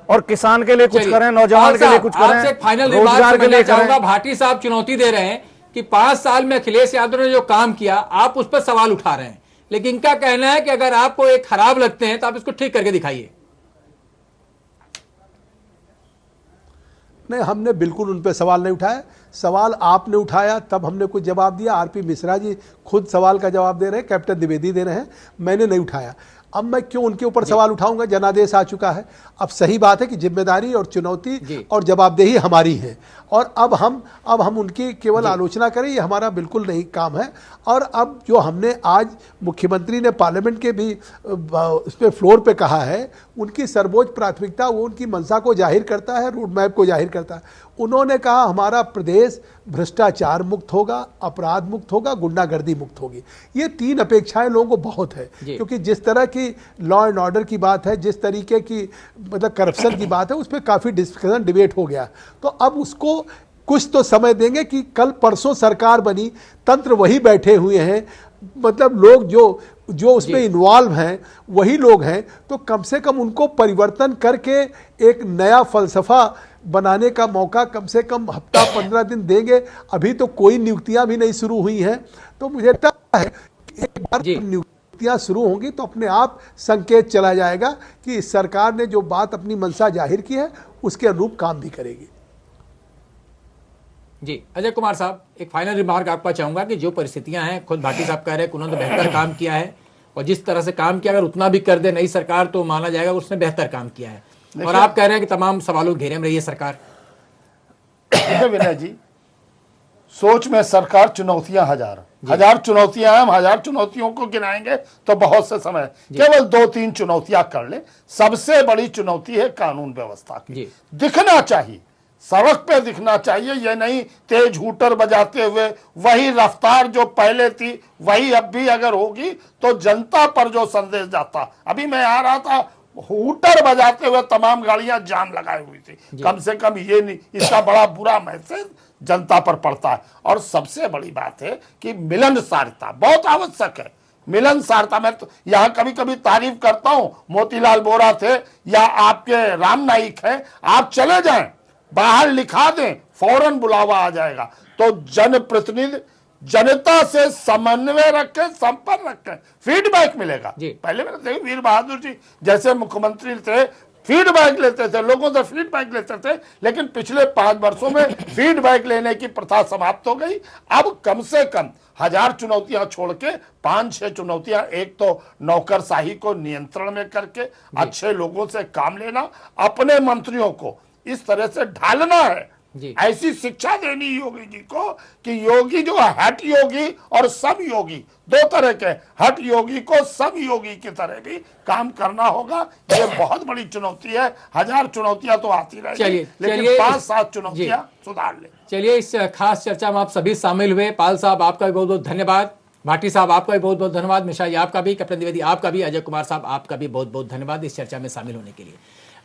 Speaker 6: और किसान के लिए कुछ करें, नौजवान के लिए कुछ करें,
Speaker 1: फाइनल
Speaker 6: रोजगार के लिए करें।
Speaker 1: भाटी साहब चुनौती दे रहे हैं कि 5 साल में अखिलेश यादव ने जो काम किया, आप उस पर सवाल उठा रहे हैं, लेकिन इनका कहना है कि अगर आपको एक खराब लगते हैं तो आप इसको ठीक करके दिखाइए।
Speaker 5: नहीं, हमने बिल्कुल उन पे सवाल नहीं उठाया। सवाल आपने उठाया तब हमने कुछ जवाब दिया। आरपी मिश्रा जी खुद सवाल का जवाब दे रहे हैं, कैप्टन द्विवेदी दे रहे हैं, मैंने नहीं उठाया। अब मैं क्यों उनके ऊपर सवाल उठाऊंगा? जनादेश आ चुका है। अब सही बात है कि जिम्मेदारी और चुनौती और जवाबदेही हमारी है, और अब हम उनकी केवल आलोचना करें, ये हमारा बिल्कुल नहीं काम है। और अब जो हमने आज मुख्यमंत्री ने पार्लियामेंट के भी उस पर फ्लोर पे कहा है, उनकी सर्वोच्च प्राथमिकता वो उनकी मंशा को जाहिर करता है, रोड मैप को जाहिर करता है। उन्होंने कहा हमारा प्रदेश भ्रष्टाचार मुक्त होगा, अपराध मुक्त होगा, गुंडागर्दी मुक्त होगी। ये 3 अपेक्षाएं लोगों को बहुत है, क्योंकि जिस तरह की लॉ एंड ऑर्डर की बात है, जिस तरीके की मतलब करप्शन की बात है, उस पर काफ़ी डिस्कशन डिबेट हो गया। तो अब उसको कुछ तो समय देंगे कि कल परसों सरकार बनी, तंत्र वही बैठे हुए हैं, मतलब लोग जो उसमें इन्वॉल्व हैं वही लोग हैं, तो कम से कम उनको परिवर्तन करके एक नया फलसफा बनाने का मौका कम से कम हफ्ता 15 दिन देंगे। अभी तो कोई नियुक्तियां भी नहीं शुरू हुई हैं, तो मुझे लगता है एक बार नियुक्तियां शुरू होंगी तो अपने आप संकेत चला जाएगा कि इस सरकार ने जो बात अपनी मंशा जाहिर की है उसके अनुरूप काम भी करेगी।
Speaker 1: जी अजय कुमार साहब, एक फाइनल रिमार्क आपका चाहूंगा कि जो परिस्थितियां हैं, खुद भाटी साहब कह रहे हैं कि उन्होंने बेहतर काम किया है, और जिस तरह से काम किया, अगर उतना भी कर दे नई सरकार तो माना जाएगा उसने बेहतर काम किया है, और आप कह रहे हैं कि तमाम सवालों घेरे में रही है सरकार।
Speaker 10: विनय जी, सोच में सरकार चुनौतियां हजार चुनौतियां हैं, हम हजार चुनौतियों को गिनाएंगे तो बहुत से समय, केवल 2-3 चुनौतियां कर ले। सबसे बड़ी चुनौती है कानून व्यवस्था की। दिखना चाहिए, सड़क पे दिखना चाहिए, ये नहीं तेज हूटर बजाते हुए वही रफ्तार जो पहले थी वही अब भी अगर होगी तो जनता पर जो संदेश जाता। अभी मैं आ रहा था, हूटर बजाते हुए तमाम गाड़ियां जाम लगाई हुई थी, कम से कम ये नहीं, इसका बड़ा बुरा मैसेज जनता पर पड़ता है। और सबसे बड़ी बात है कि मिलनसारता बहुत आवश्यक है। मिलनसारता, मैं तो यहाँ कभी कभी तारीफ करता हूं, मोतीलाल बोरा थे या आपके राम नाईक हैं, आप चले जाएं, बाहर लिखा दें, फौरन बुलावा आ जाएगा। तो जनप्रतिनिधि जनता से समन्वय रखें, संपर्क रखें, फीडबैक मिलेगा। पहले मैंने देखा वीर बहादुर जी जैसे मुख्यमंत्री थे, फीडबैक लेते थे, लोगों से फीडबैक लेते थे, लेकिन पिछले 5 वर्षों में फीडबैक लेने की प्रथा समाप्त हो गई। अब कम से कम 1000 चुनौतियां छोड़ के 5-6 चुनौतियां, एक तो नौकरशाही को नियंत्रण में करके अच्छे लोगों से काम लेना, अपने मंत्रियों को इस तरह से ढालना है, ऐसी शिक्षा देनी योगी जी को कि योगी जो हठ योगी और सब योगी, दो तरह के, हठ योगी को सब योगी की तरह भी काम करना होगा। ये बहुत बड़ी चुनौती है। 1000 चुनौतियां तो आती रहेगी, लेकिन 5-7 चुनौतियां सुधार ले।
Speaker 1: चलिए, इस खास चर्चा में आप सभी शामिल हुए। पाल साहब आपका भी बहुत बहुत धन्यवाद, भाटी साहब आपका भी बहुत बहुत धन्यवाद, मिश्रा जी आपका भी, कैप्टन द्विवेदी आपका भी, अजय कुमार साहब आपका भी बहुत बहुत धन्यवाद इस चर्चा में शामिल होने के लिए।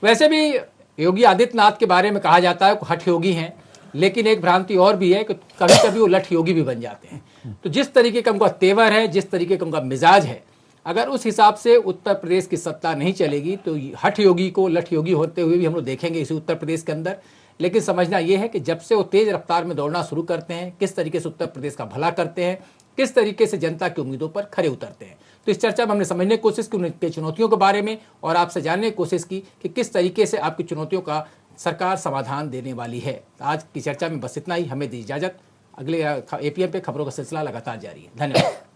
Speaker 1: वैसे भी योगी आदित्यनाथ के बारे में कहा जाता है हठ योगी हैं, लेकिन एक भ्रांति और भी है कि कभी कभी वो लठ योगी भी बन जाते हैं। तो जिस तरीके का उनका तेवर है, जिस तरीके का उनका मिजाज है, अगर उस हिसाब से उत्तर प्रदेश की सत्ता नहीं चलेगी तो हठ योगी को लठ योगी होते हुए भी हम लोग देखेंगे इसी उत्तर प्रदेश के अंदर। लेकिन समझना यह है कि जब से वो तेज रफ्तार में दौड़ना शुरू करते हैं, किस तरीके से उत्तर प्रदेश का भला करते हैं, किस तरीके से जनता की उम्मीदों पर खरे उतरते हैं। तो इस चर्चा में हमने समझने की कोशिश की उनकी चुनौतियों के बारे में और आपसे जानने की कोशिश की कि किस तरीके से आपकी चुनौतियों का सरकार समाधान देने वाली है। आज की चर्चा में बस इतना ही, हमें दी इजाजत। अगले एपीएम पे खबरों का सिलसिला लगातार जारी है। धन्यवाद।